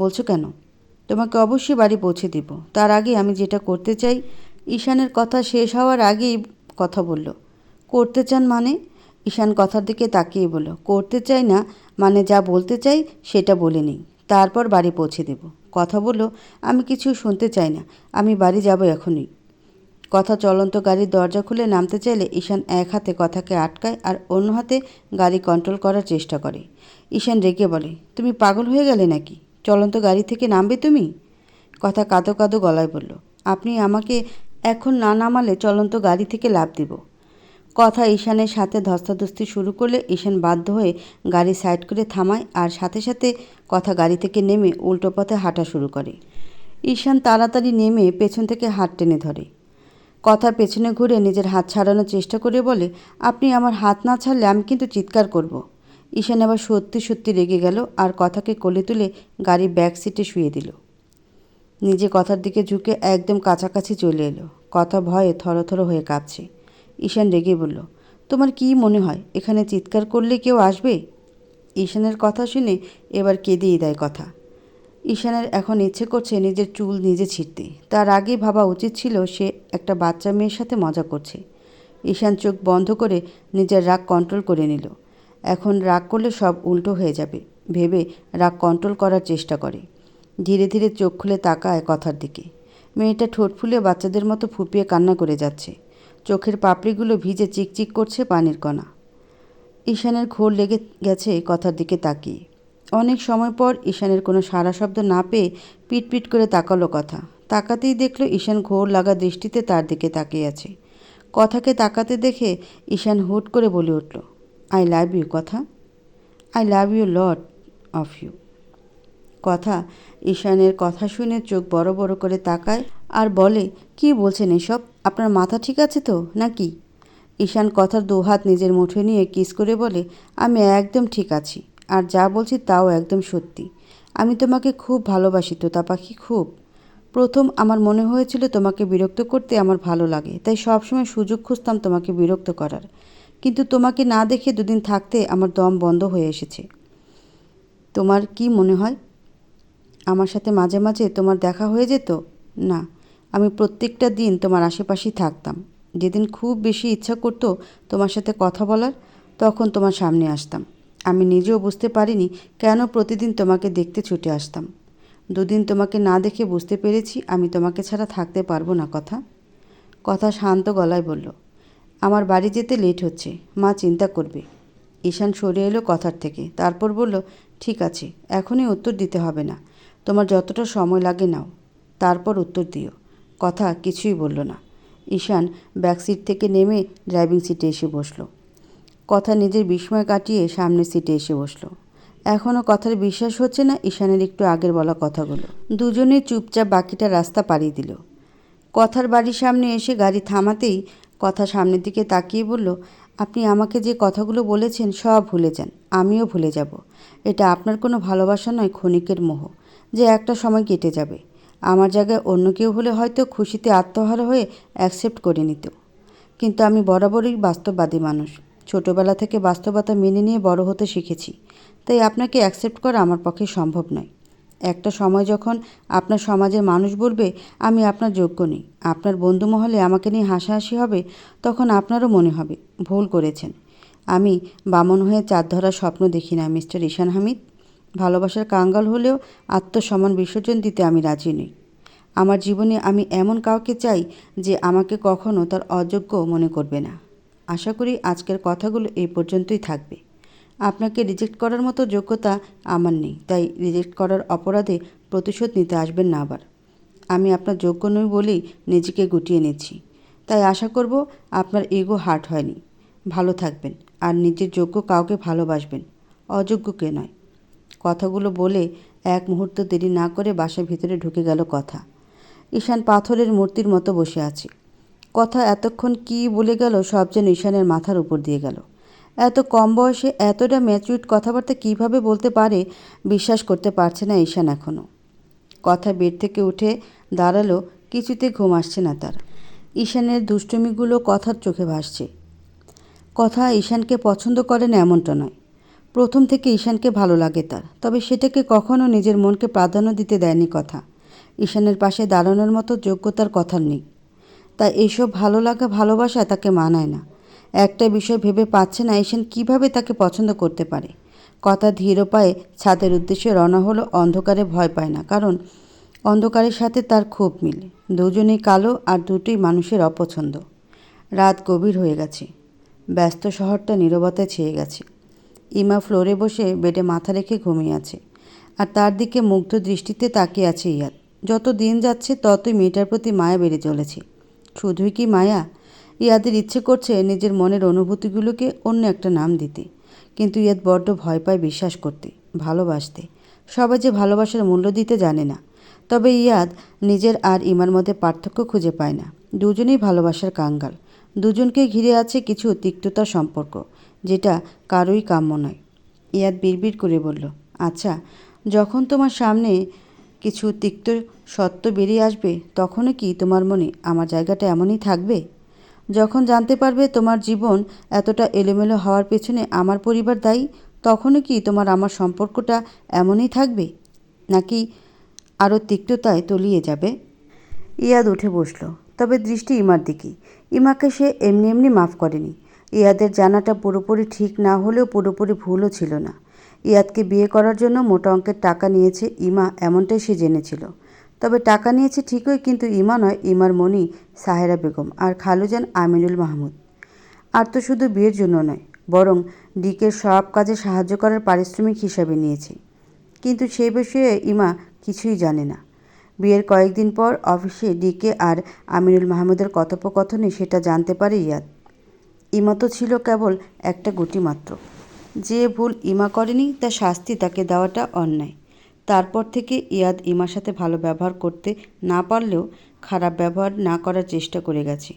বলছো কেন? তোমাকে অবশ্যই বাড়ি পৌঁছে দিব। তার আগে আমি যেটা করতে চাই। ঈশানের কথা শেষ হওয়ার আগেই কথা বলল, করতে চান মানে? ঈশান কথার দিকে তাকিয়ে বলল, করতে চাই না মানে যা বলতে চাই সেটা বলে নিই, তারপর বাড়ি পৌঁছে দেব। কথা বলল, আমি কিছু শুনতে চাই না, আমি বাড়ি যাব এখনই। কথা চলন্ত গাড়ির দরজা খুলে নামতে চাইলে ঈশান এক হাতে কথাকে আটকায় আর অন্য হাতে গাড়ি কন্ট্রোল করার চেষ্টা করে। ঈশান রেগে বলে, তুমি পাগল হয়ে গেলে নাকি? চলন্ত গাড়ি থেকে নামবে তুমি? কথা কাঁদো কাঁদো গলায় বলল, আপনি আমাকে এখন না নামালে চলন্ত গাড়ি থেকে লাফ দিব। কথা ঈশানের সাথে ধস্তাধস্তি শুরু করলে ঈশান বাধ্য হয়ে গাড়ি সাইড করে থামায় আর সাথে সাথে কথা গাড়ি থেকে নেমে উল্টো পথে হাঁটা শুরু করে। ঈশান তাড়াতাড়ি নেমে পেছন থেকে হাত টেনে ধরে। কথার পেছনে ঘুরে নিজের হাত ছাড়ানোর চেষ্টা করে বলে, আপনি আমার হাত না ছাড়লে আমি কিন্তু চিৎকার করব। ঈশান আবার সত্যি সত্যি রেগে গেল আর কথাকে কোলে তুলে গাড়ির ব্যাক সিটে শুয়ে দিল। নিজে কথার দিকে ঝুঁকে একদম কাছাকাছি চলে এলো। কথা ভয়ে থরথর হয়ে কাঁপছে। ঈশান রেগে বলল, তোমার কি মনে হয় এখানে চিৎকার করলে কেউ আসবে? ঈশানের কথা শুনে এবার কেঁদেই দেয় কথা। ঈশানের এখন ইচ্ছে করছে নিজের চুল নিজে ছিঁড়তে। তার আগেই ভাবা উচিত ছিল সে একটা বাচ্চা মেয়ের সাথে মজা করছে। ঈশান চোখ বন্ধ করে নিজের রাগ কন্ট্রোল করে নিল। এখন রাগ করলে সব উল্টো হয়ে যাবে ভেবে রাগ কন্ট্রোল করার চেষ্টা করে। ধীরে ধীরে চোখ খুলে তাকায় কথার দিকে। মেয়েটা ঠোঁট ফুলে বাচ্চাদের মতো ফুপিয়ে কান্না করে যাচ্ছে। চোখের পাপড়িগুলো ভিজে চিকচিক করছে পানির কণা। ঈশানের ঘোর লেগে গেছে কথার দিকে তাকিয়ে। অনেক সময় পর ঈশানের কোনো সাড়া শব্দ না পেয়ে পিটপিট করে তাকালো কথা। তাকাতেই দেখল ঈশান ঘোর লাগা দৃষ্টিতে তার দিকে তাকিয়ে আছে। কথাকে তাকাতে দেখে ঈশান হুট করে বলে উঠল, I love you Kotha, I love you lot of you. Kotha ঈশানের কথা শুনে চোখ বড় বড় করে তাকায় আর বলে, কি বলছেন এসব? আপনার মাথা ঠিক আছে তো নাকি? ঈশান কথার দুহাত নিজের মুঠে নিয়ে কিস করে বলে, আমি একদম ঠিক আছি, আর যা বলছি তাও একদম সত্যি। আমি তোমাকে খুব ভালোবাসি তোতা পাখি, খুব। প্রথম আমার মনে হয়েছিল তোমাকে বিরক্ত করতে আমার ভালো লাগে, তাই সবসময় সুযোগ খুঁজতাম তোমাকে বিরক্ত করার। কিন্তু তোমাকে না দেখে দুদিন থাকতে আমার দম বন্ধ হয়ে এসেছে। তোমার কি মনে হয় আমার সাথে মাঝে মাঝে তোমার দেখা হয়ে যেত? না, আমি প্রত্যেকটা দিন তোমার আশেপাশেই থাকতাম। যেদিন খুব বেশি ইচ্ছা করতো তোমার সাথে কথা বলার, তখন তোমার সামনে আসতাম। আমি নিজেও বুঝতে পারিনি কেন প্রতিদিন তোমাকে দেখতে ছুটে আসতাম। দুদিন তোমাকে না দেখে বুঝতে পেরেছি আমি তোমাকে ছাড়া থাকতে পারবো না। কথা শান্ত গলায় বলল, আমার বাড়ি যেতে লেট হচ্ছে, মা চিন্তা করবে। ঈশান সরে এলো কথার থেকে, তারপর বলল, ঠিক আছে, এখনই উত্তর দিতে হবে না, তোমার যতটা সময় লাগে নাও, তারপর উত্তর দিও। কথা কিছুই বলল না। ঈশান ব্যাকসিট থেকে নেমে ড্রাইভিং সিটে এসে বসল। কথা নিজের বিস্ময় কাটিয়ে সামনের সিটে এসে বসল। এখনও কথার বিশ্বাস হচ্ছে না ঈশানের একটু আগের বলা কথাগুলো। দুজনেই চুপচাপ বাকিটা রাস্তা পাড়ি দিল। কথার বাড়ির সামনে এসে গাড়ি থামাতেই কথা সামনের দিকে তাকিয়ে বলল, আপনি আমাকে যে কথাগুলো বলেছেন সব ভুলে যান, আমিও ভুলে যাব। এটা আপনার কোনো ভালোবাসা নয়, ক্ষণিকের মোহ, যে একটা সময় কেটে যাবে। আমার জায়গায় অন্য কেউ হলে হয়তো খুশিতে আত্মহারা হয়ে অ্যাকসেপ্ট করে নিত। কিন্তু আমি বরাবরই বাস্তববাদী মানুষ। ছোটবেলা থেকে বাস্তবতা মেনে নিয়ে বড় হতে শিখেছি। তাই আপনাকে অ্যাকসেপ্ট করা আমার পক্ষে সম্ভব নয়। একটা সময় যখন আপনার সমাজের মানুষ বলবে আমি আপনার যোগ্য নই, আপনার বন্ধু মহলে আমাকে নিয়ে হাসাহাসি হবে, তখন আপনারও মনে হবে ভুল করেছেন। আমি বামন হয়ে চাঁদ ধরার স্বপ্ন দেখি না মিস্টার ঈশান হামিদ। ভালোবাসার কাঙ্গাল হলেও আত্মসম্মান বিসর্জন দিতে আমি রাজি নই। আমার জীবনে আমি এমন কাউকে চাই যে আমাকে কখনো তার অযোগ্য মনে করবে না। আশা করি আজকের কথাগুলো এই পর্যন্তই থাকবে। আপনাকে রিজেক্ট করার মতো যোগ্যতা আমার নেই, তাই রিজেক্ট করার অপরাধে প্রতিশোধ নিতে আসবেন না আবার। আমি আপনার যোগ্য নই বলেই নিজেকে গুটিয়ে নিচ্ছি। তাই আশা করব আপনার ইগো হার্ট হয়নি। ভালো থাকবেন আর নিজের যোগ্য কাউকে ভালোবাসবেন, অযোগ্যকে নয়। কথাগুলো বলে এক মুহূর্ত দেরি না করে বাসার ভিতরে ঢুকে গেল কথা। ঈশান পাথরের মূর্তির মতো বসে আছে। কথা এতক্ষণ কী বলে গেল সব যেন ঈশানের মাথার উপর দিয়ে গেল। এত কম বয়সে এতটা ম্যাচুইড কথাবার্তা কীভাবে বলতে পারে বিশ্বাস করতে পারছে না ঈশান এখনও। কথা বেড থেকে উঠে দাঁড়ালো, কিছুতে ঘুম আসছে না তার। ঈশানের দুষ্টুমিগুলো কথার চোখে ভাসছে। কথা ঈশানকে পছন্দ করে না এমনটা নয়। প্রথম থেকে ঈশানকে ভালো লাগে তার, তবে সেটাকে কখনো নিজের মনকে প্রাধান্য দিতে দেয়নি কথা। ঈশানের পাশে দাঁড়ানোর মতো যোগ্যতার কথা নেই, তাই এইসব ভালো লাগা ভালোবাসা তাকে মানায় না। একটা বিষয় ভেবে পাচ্ছে না ঈশান কীভাবে তাকে পছন্দ করতে পারে। কথা ধীর পায়ে ছাদের উদ্দেশ্যে রওনা হলো। অন্ধকারে ভয় পায় না, কারণ অন্ধকারের সাথে তার খুব মিল। দুজনেই কালো আর দুটোই মানুষের অপছন্দ। রাত গভীর হয়ে গেছে। ব্যস্ত শহরটা নীরবতায় ছেয়ে গেছে। ইমা ফ্লোরে বসে বেডে মাথা রেখে ঘুমিয়ে আছে, আর তার দিকে মুগ্ধ দৃষ্টিতে তাকিয়ে আছে ইয়াদ। যত দিন যাচ্ছে ততই মেয়েটার প্রতি মায়া বেড়ে চলেছে। শুধুই কি মায়া? ইয়াদের ইচ্ছে করছে নিজের মনের অনুভূতিগুলোকে অন্য একটা নাম দিতে, কিন্তু ইয়াদ বড্ড ভয় পায় বিশ্বাস করতে, ভালোবাসতে। সবাই যে ভালোবাসার মূল্য দিতে জানে না। তবে ইয়াদ নিজের আর ইমার মধ্যে পার্থক্য খুঁজে পায় না। দুজনেই ভালোবাসার কাঙ্গাল। দুজনকে ঘিরে আছে কিছু তিক্ততার সম্পর্ক, যেটা কারোই কাম্য নয়। ইয়াদ বিড়বিড় করে বলল, আচ্ছা, যখন তোমার সামনে কিছু তিক্ত সত্য বেরিয়ে আসবে, তখনও কি তোমার মনে আমার জায়গাটা এমনই থাকবে? যখন জানতে পারবে তোমার জীবন এতটা এলোমেলো হওয়ার পেছনে আমার পরিবার দায়ী, তখনও কি তোমার আমার সম্পর্কটা এমনই থাকবে, নাকি আরও তিক্ততায় তলিয়ে যাবে? ইয়াদ উঠে বসল, তবে দৃষ্টি ইমার দিকেই। ইমাকে সে এমনি এমনি মাফ করেনি। ইয়াদের জানাটা পুরোপুরি ঠিক না হলেও পুরোপুরি ভুলও ছিল না। ইয়াদকে বিয়ে করার জন্য মোটা অঙ্কের টাকা নিয়েছে ইমা, এমনটাই সে জেনেছিল। তবে টাকা নিয়েছে ঠিকই, কিন্তু ইমা নয়, ইমার মনি সাহেরা বেগম আর খালুজান আমিনুল মাহমুদ। আর তো শুধু বিয়ের জন্য নয়, বরং ডিকের সব কাজে সাহায্য করার পারিশ্রমিক হিসাবে নিয়েছে। কিন্তু সেই বিষয়ে ইমা কিছুই জানে না। বিয়ের কয়েকদিন পর অফিসে ডিকে আর আমিনুল মাহমুদের কথোপকথনে সেটা জানতে পারে ইয়াদ। ইমা তো ছিল কেবল একটা গুটি মাত্র। যে ভুল ইমা করেনি তার শাস্তি তাকে দেওয়াটা অন্যায়। তারপর থেকে ইয়াদ ইমার সাথে ভালো ব্যবহার করতে না পারলেও খারাপ ব্যবহার না করার চেষ্টা করে গেছে।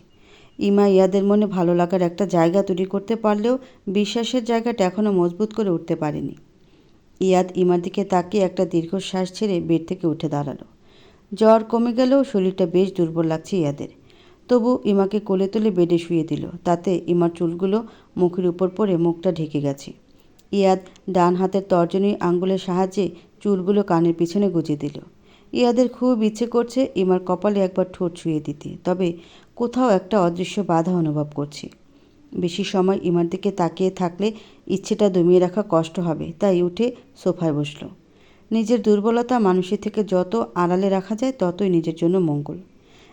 ইমা ইয়াদের মনে ভালো লাগার একটা জায়গা তৈরি করতে পারলেও বিশ্বাসের জায়গাটা এখনও মজবুত করে উঠতে পারেনি। ইয়াদ ইমার দিকে তাকিয়ে একটা দীর্ঘশ্বাস ছেড়ে বেড থেকে উঠে দাঁড়ালো। জ্বর কমে গেলেও শরীরটা বেশ দুর্বল লাগছে ইয়াদের। তবু ইমাকে কোলে তুলে বেডে শুয়ে দিল। তাতে ইমার চুলগুলো মুখের উপর পড়ে মুখটা ঢেকে গেছে। ইয়াদ ডান হাতের তর্জনী আঙ্গুলের সাহায্যে চুলগুলো কানের পিছনে গুজে দিল। ইয়াদের খুব ইচ্ছে করছে ইমার কপালে একবার ঠোঁট ছুঁয়ে দিতে, তবে কোথাও একটা অদৃশ্য বাধা অনুভব করছে। বেশি সময় ইমার দিকে তাকিয়ে থাকলে ইচ্ছেটা দমিয়ে রাখা কষ্ট হবে, তাই উঠে সোফায় বসল। নিজের দুর্বলতা মানুষের থেকে যত আড়ালে রাখা যায় ততই নিজের জন্য মঙ্গল।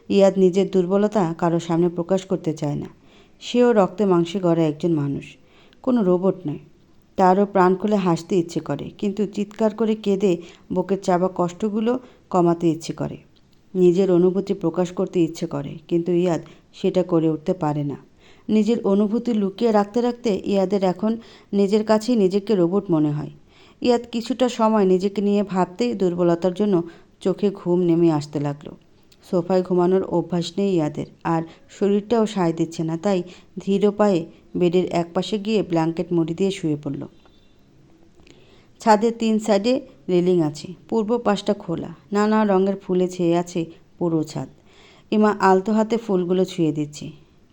ইয়াদ নিজের দুর্বলতা কারো সামনে প্রকাশ করতে চায় না। সেও রক্তে মাংসে গড়া একজন মানুষ, কোনো রোবট নয়। তারও প্রাণ খুলে হাসতে ইচ্ছে করে, কিন্তু চিৎকার করে কেঁদে বুকের চাপা কষ্টগুলো কমাতে ইচ্ছে করে। নিজের অনুভূতি প্রকাশ করতে ইচ্ছে করে, কিন্তু ইয়াদ সেটা করে উঠতে পারে না। নিজের অনুভূতি লুকিয়ে রাখতে রাখতে ইয়াদের এখন নিজের কাছেই নিজেকে রোবট মনে হয়। ইয়াদ কিছুটা সময় নিজেকে নিয়ে ভাবতেই দুর্বলতার জন্য চোখে ঘুম নেমে আসতে লাগলো। সোফায় ঘুমানোর অভ্যাস নেই ইয়াদের, আর শরীরটাও সায় দিচ্ছে না, তাই ধীর পায়ে বেডের একপাশে গিয়ে ব্ল্যাঙ্কেট মুড়ি দিয়ে শুয়ে পড়ল। ছাদের 3 সাইডে রেলিং আছে, পূর্ব পাশটা খোলা, নানা রঙের ফুলে ছেয়ে আছে পুরো ছাদ। ইমা আলতো হাতে ফুলগুলো ছুঁয়ে দিচ্ছে।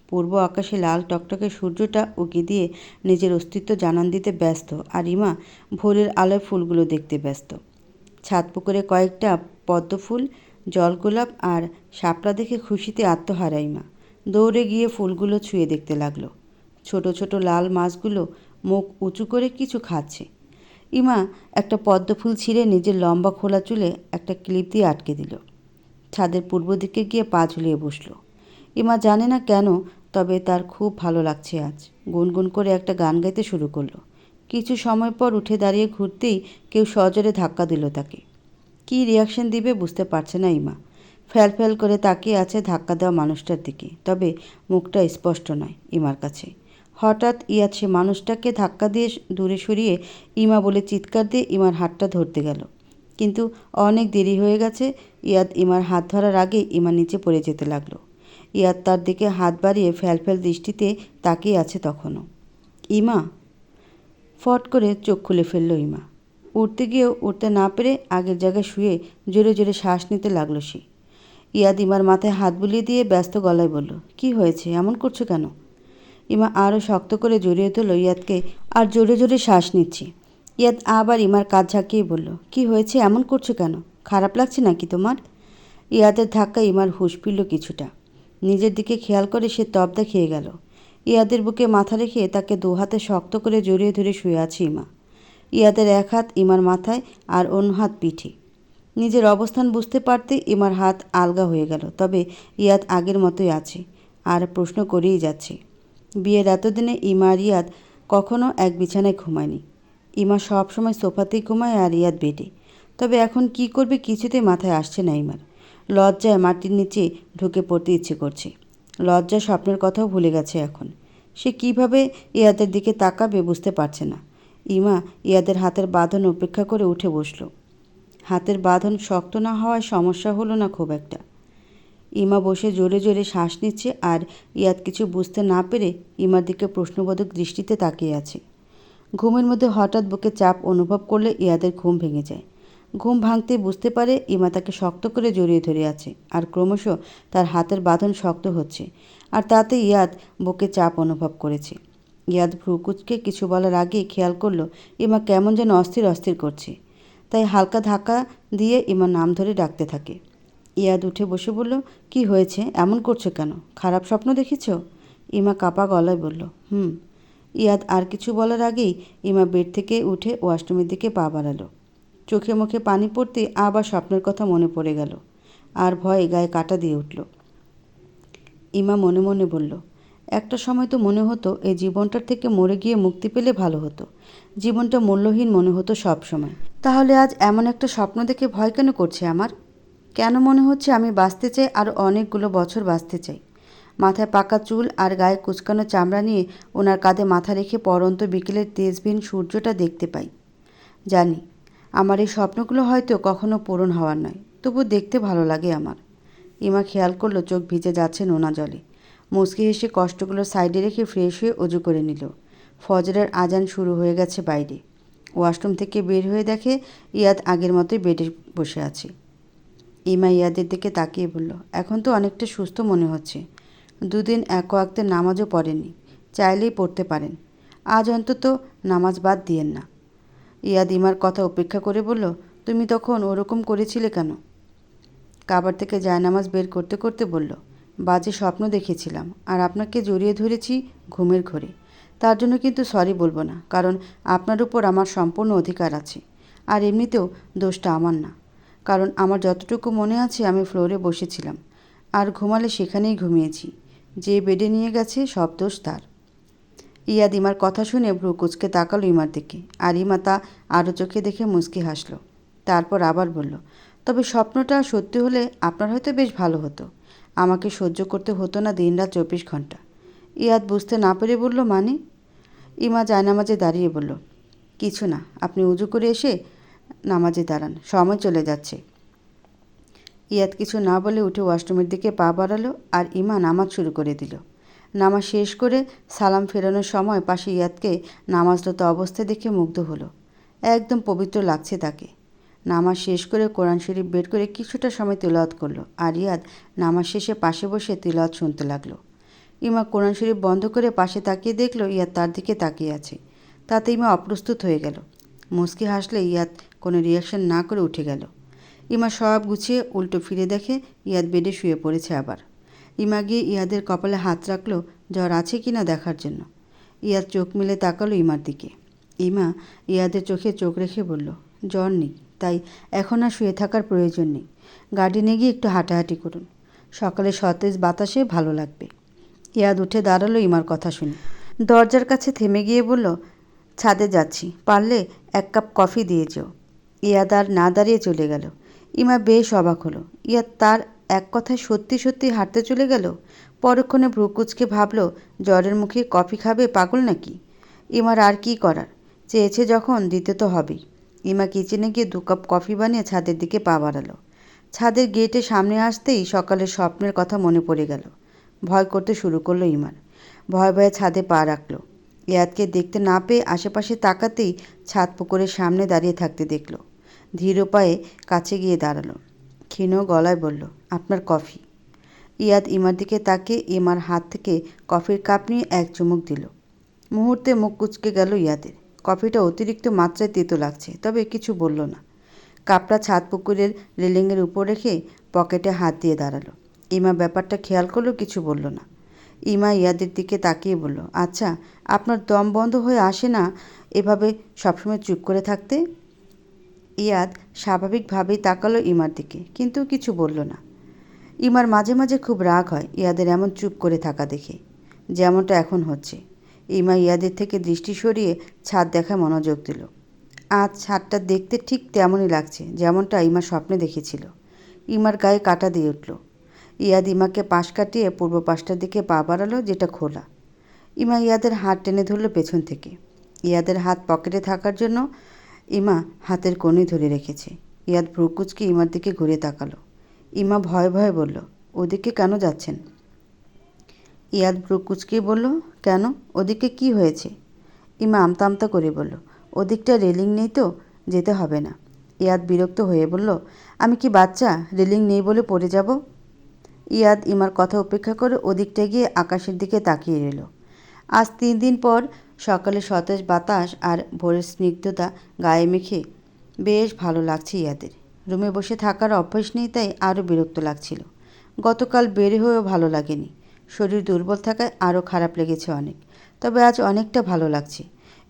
পূর্ব আকাশে লাল টকটকে সূর্যটা উঁকি দিয়ে নিজের অস্তিত্ব জানান দিতে ব্যস্ত, আর ইমা ভোরের আলোয় ফুলগুলো দেখতে ব্যস্ত। ছাদ পুকুরে কয়েকটা পদ্ম ফুল, জলগোলাপ আর শাপলা দেখে খুশিতে আত্মহারা ইমা দৌড়ে গিয়ে ফুলগুলো ছুঁয়ে দেখতে লাগলো। ছোট ছোট লাল মাছগুলো মুখ উঁচু করে কিছু খাচ্ছে। ইমা একটা পদ্ম ফুল ছিঁড়ে নিজের লম্বা খোলা চুলে একটা ক্লিপ দিয়ে আটকে দিল। ছাদের পূর্ব দিকে গিয়ে পা ঝুলিয়ে বসল। ইমা জানে না কেন, তবে তার খুব ভালো লাগছে আজ। গুনগুন করে একটা গান গাইতে শুরু করলো। কিছু সময় পর উঠে দাঁড়িয়ে ঘুরতেই কেউ সজোরে ধাক্কা দিল তাকে। কী রিয়াকশন দিবে বুঝতে পারছে না ইমা। ফ্যাল ফ্যাল করে তাকিয়ে আছে ধাক্কা দেওয়া মানুষটার দিকে, তবে মুখটা স্পষ্ট নয় ইমার কাছে। হঠাৎ ইয়াদ সে মানুষটাকে ধাক্কা দিয়ে দূরে সরিয়ে ইমা বলে চিৎকার দিয়ে ইমার হাতটা ধরতে গেল, কিন্তু অনেক দেরি হয়ে গেছে। ইয়াদ ইমার হাত ধরার আগে ইমা নিচে পড়ে যেতে লাগলো। ইয়াদ তার দিকে হাত বাড়িয়ে ফ্যাল ফ্যাল দৃষ্টিতে তাকিয়ে আছে তখনও। ইমা! ফট করে চোখ খুলে ফেলল ইমা। উঠতে গিয়েও উঠতে না পেরে আগের জায়গায় শুয়ে জোরে জোরে শ্বাস নিতে লাগলো সে। ইয়াদ ইমার মাথায় হাত বুলিয়ে দিয়ে ব্যস্ত গলায় বলল, কি হয়েছে, এমন করছো কেন? ইমা আরও শক্ত করে জড়িয়ে ধরল ইয়াদকে, আর জোরে জোরে শ্বাস নিচ্ছে। ইয়াদ আবার ইমার কাঁধ ঝাঁকিয়ে বলল, কি হয়েছে, এমন করছো কেন? খারাপ লাগছে নাকি তোমার? ইয়াদের ধাক্কায় ইমার হুঁশ ফিরল কিছুটা। নিজের দিকে খেয়াল করে সে তবদা খেয়ে গেল। ইয়াদের বুকে মাথা রেখে তাকে দু হাতে শক্ত করে জড়িয়ে ধরে শুয়ে আছে ইমা। ইয়াদের এক হাত ইমার মাথায় আর অন্য হাত পিঠে। নিজের অবস্থান বুঝতে পারতেই ইমার হাত আলগা হয়ে গেল, তবে ইয়াদ আগের মতোই আছে, আর প্রশ্ন করেই যাচ্ছে। বিয়ের এতদিনে ইমা আর ইয়াদ কখনো এক বিছানায় ঘুমায়নি। ইমা সবসময় সোফাতেই ঘুমায় আর ইয়াদ বেডে। তবে এখন কি করবে কিছুতেই মাথায় আসছে না ইমার। লজ্জায় মাটির নিচে ঢুকে পড়তে ইচ্ছে করছে। লজ্জা স্বপ্নের কথাও ভুলে গেছে এখন। সে কিভাবে ইয়াদের দিকে তাকাবে বুঝতে পারছে না। ইমা ইয়াদের হাতের বাঁধন উপেক্ষা করে উঠে বসল। হাতের বাঁধন শক্ত না হওয়ায় সমস্যা হলো না খুব একটা। ইমা বসে জোরে জোরে শ্বাস নিচ্ছে, আর ইয়াদ কিছু বুঝতে না পেরে ইমার দিকে প্রশ্নবোধক দৃষ্টিতে তাকিয়ে আছে। ঘুমের মধ্যে হঠাৎ বুকে চাপ অনুভব করলে ইয়াদের ঘুম ভেঙে যায়। ঘুম ভাঙতেই বুঝতে পারে ইমা তাকে শক্ত করে জড়িয়ে ধরে আছে, আর ক্রমশ তার হাতের বাঁধন শক্ত হচ্ছে, আর তাতে ইয়াদ বুকে চাপ অনুভব করেছে। ইয়াদ ভ্রুকুচকে কিছু বলার আগেই খেয়াল করলো ইমা কেমন যেন অস্থির অস্থির করছে, তাই হালকা ধাক্কা দিয়ে ইমার নাম ধরে ডাকতে থাকে। ইয়াদ উঠে বসে বলল, কি হয়েছে, এমন করছো কেন? খারাপ স্বপ্ন দেখেছ? ইমা কাপা গলায় বলল, ইয়াদ আর কিছু বলার আগেই ইমা বেড থেকে উঠে ওয়াশরুমের দিকে পা বাড়ালো। চোখে মুখে পানি পড়তে আবার স্বপ্নের কথা মনে পড়ে গেল, আর ভয়ে গায়ে কাঁটা দিয়ে উঠল। ইমা মনে মনে বলল, একটা সময় তো মনে হতো এই জীবনটার থেকে মরে গিয়ে মুক্তি পেলে ভালো হতো। জীবনটা মূল্যহীন মনে হতো সব সময়। তাহলে আজ এমন একটা স্বপ্ন দেখে ভয় কেন করছে আমার? কেন মনে হচ্ছে আমি বাঁচতে চাই, আরও অনেকগুলো বছর বাঁচতে চাই? মাথায় পাকা চুল আর গায়ে কুচকানো চামড়া নিয়ে ওনার কাঁধে মাথা রেখে পরন্ত বিকেলের তেজবিহীন সূর্যটা দেখতে পাই। জানি আমার এই স্বপ্নগুলো হয়তো কখনো পূরণ হওয়ার নয়, তবু দেখতে ভালো লাগে আমার। ইমা খেয়াল করলো চোখ ভিজে যাচ্ছে নোনা জলে। মুচকি হেসে কষ্টগুলো সাইডে রেখে ফ্রেশ হয়ে অজু করে নিল। ফজরের আজান শুরু হয়ে গেছে বাইরে। ওয়াশরুম থেকে বের হয়ে দেখে ইয়াদ আগের মতোই বেডে বসে আছে। ইমা ইয়াদের দিকে তাকিয়ে বলল, এখন তো অনেকটা সুস্থ মনে হচ্ছে। 2 দিন এক ওয়াক্তের নামাজও পড়েনি, চাইলেই পড়তে পারেন। আজ অন্তত নামাজ বাদ দিয়েন না। ইয়াদ ইমার কথা উপেক্ষা করে বলল, তুমি তখন ওরকম করেছিলে কেন? কাবার থেকে জায়নামাজ বের করতে করতে বলল, বাজে স্বপ্ন দেখেছিলাম আর আপনাকে জড়িয়ে ধরেছি ঘুমের ঘোরে। তার জন্য কিন্তু সরি বলবো না, কারণ আপনার উপর আমার সম্পূর্ণ অধিকার আছে। আর এমনিতেও দোষটা আমার না, কারণ আমার যতটুকু মনে আছে আমি ফ্লোরে বসেছিলাম আর ঘুমালে সেখানেই ঘুমিয়েছি। যে বেডে নিয়ে গেছে সব দোষ তার। ইয়াদ ইমার কথা শুনে ভ্রু কুচকে তাকালো ইমার দিকে, আর ইমা তা আরও চোখে দেখে মুচকি হাসল। তারপর আবার বলল, তবে স্বপ্নটা সত্যি হলে আপনার হয়তো বেশ ভালো হতো। আমাকে সহ্য করতে হতো না দিনরাত 24 ঘন্টা। ইয়াদ বুঝতে না পেরে বলল, মানে? ইমা জায়নামাজে দাঁড়িয়ে বলল, কিছু না, আপনি উজু করে এসে নামাজে দাঁড়ান, সময় চলে যাচ্ছে। ইয়াদ কিছু না বলে উঠে ওয়াশরুমের দিকে পা বাড়ালো আর ইমা নামাজ শুরু করে দিল। নামাজ শেষ করে সালাম ফেরানোর সময় পাশে ইয়াদকে নামাজরত অবস্থায় দেখে মুগ্ধ হলো। একদম পবিত্র লাগছে তাকে। নামাজ শেষ করে কোরআন শরীফ বের করে কিছুটা সময় তিলাওয়াত করলো আর ইয়াদ নামাজ শেষে পাশে বসে তিলাওয়াত শুনতে লাগলো। ইমা কোরআন শরীফ বন্ধ করে পাশে তাকিয়ে দেখলো ইয়াদ তার দিকে তাকিয়ে আছে। তাতে ইমা অপ্রস্তুত হয়ে গেল। মুচকি হাসলে ইয়াদ কোনো রিয়াকশন না করে উঠে গেল। ইমা সব গুছিয়ে উল্টো ফিরে দেখে ইয়াদ বেডে শুয়ে পড়েছে আবার। ইমা গিয়ে ইয়াদের কপালে হাত রাখলো জ্বর আছে কি না দেখার জন্য। ইয়াদ চোখ মেলে তাকালো ইমার দিকে। ইমা ইয়াদের চোখে চোখ রেখে বলল, জ্বর নেই, তাই এখন আর শুয়ে থাকার প্রয়োজন নেই। গার্ডেনে গিয়ে একটু হাঁটাহাঁটি করুন, সকালে সতেজ বাতাসে ভালো লাগবে। ইয়াদ উঠে দাঁড়ালো ইমার কথা শুনে। দরজার কাছে থেমে গিয়ে বলল, ছাদে যাচ্ছি, পারলে 1 কাপ কফি দিয়ে যেও। ইয়াদ আর না দাঁড়িয়ে চলে গেল। ইমা বেশ অবাক হলো। ইয়াদ তার এক কথায় সত্যি সত্যি হাঁটতে চলে গেল। পরক্ষণে ভ্রু কুঁচকে ভাবল, জ্বরের মুখে কফি খাবে, পাগল নাকি? ইমার আর কি করার, চেয়েছে যখন দিতে তো হবেই। ইমা কিচেনে গিয়ে 2 কাপ কফি বানিয়ে ছাদের দিকে পা বাড়ালো। ছাদের গেটের সামনে আসতেই সকালের স্বপ্নের কথা মনে পড়ে গেল। ভয় করতে শুরু করলো ইমার। ভয়ে ভয়ে ছাদে পা রাখল। ইয়াদকে দেখতে না পেয়ে আশেপাশে তাকাতেই ছাদ পুকুরের সামনে দাঁড়িয়ে থাকতে দেখল। ধীর পায়ে কাছে গিয়ে দাঁড়ালো। ক্ষীণ গলায় বলল, আপনার কফি। ইয়াদ ইমার দিকে তাকিয়ে ইমার হাত থেকে কফির কাপ নিয়ে এক চুমুক দিল। মুহূর্তে মুখ কুঁচকে গেল ইয়াদের। কফিটা অতিরিক্ত মাত্রায় তেতো লাগছে, তবে কিছু বলল না। কাপটা ছাদ পুকুরের রেলিংয়ের উপর রেখে পকেটে হাত দিয়ে দাঁড়ালো। ইমা ব্যাপারটা খেয়াল করলো, কিছু বলল না। ইমা ইয়াদের দিকে তাকিয়ে বলল, আচ্ছা, আপনার দম বন্ধ হয়ে আসে না এভাবে সবসময় চুপ করে থাকতে? ইয়াদ স্বাভাবিকভাবেই তাকালো ইমার দিকে, কিন্তু কিছু বলল না। ইমার মাঝে মাঝে খুব রাগ হয় ইয়াদের এমন চুপ করে থাকা দেখে, যেমনটা এখন হচ্ছে। ইমা ইয়াদের থেকে দৃষ্টি সরিয়ে ছাদ দেখা মনোযোগ দিল। আজ ছাদটা দেখতে ঠিক তেমনই লাগছে যেমনটা ইমা স্বপ্নে দেখেছিল। ইমার গায়ে কাঁটা দিয়ে উঠল। ইয়াদ ইমাকে পাশ কাটিয়ে পূর্ব পাশটার দিকে পা বাড়ালো, যেটা খোলা। ইমা ইয়াদের হাত টেনে ধরল পেছন থেকে। ইয়াদের হাত পকেটে থাকার জন্য ইমা হাতের কোণে ধরে রেখেছে। ইয়াদ ভ্রু কুঁচকে ইমার দিকে ঘুরে তাকালো। ইমা ভয়ে ভয়ে বলল, ওদিকে কেন যাচ্ছেন? ইয়াদ ভ্রু কুঁচকে বলল, কেন, ওদিকে কি হয়েছে? ইমা আমতা আমতা করে বলল, ওদিকটা রেলিং নেই তো, যেতে হবে না। ইয়াদ বিরক্ত হয়ে বলল, আমি কি বাচ্চা, রেলিং নেই বলে পড়ে যাব? ইয়াদ ইমার কথা উপেক্ষা করে ওদিকটা গিয়ে আকাশের দিকে তাকিয়ে রইল। আজ 3 দিন পর সকালে সতেজ বাতাস আর ভোরের স্নিগ্ধতা গায়ে মেখে বেশ ভালো লাগছে ইয়াদের। রুমে বসে থাকার অভ্যাস নেই, তাই আরও বিরক্ত লাগছিল। গতকাল বের হয়েও ভালো লাগেনি। শরীর দুর্বল থাকায় আরও খারাপ লেগেছে অনেক। তবে আজ অনেকটা ভালো লাগছে।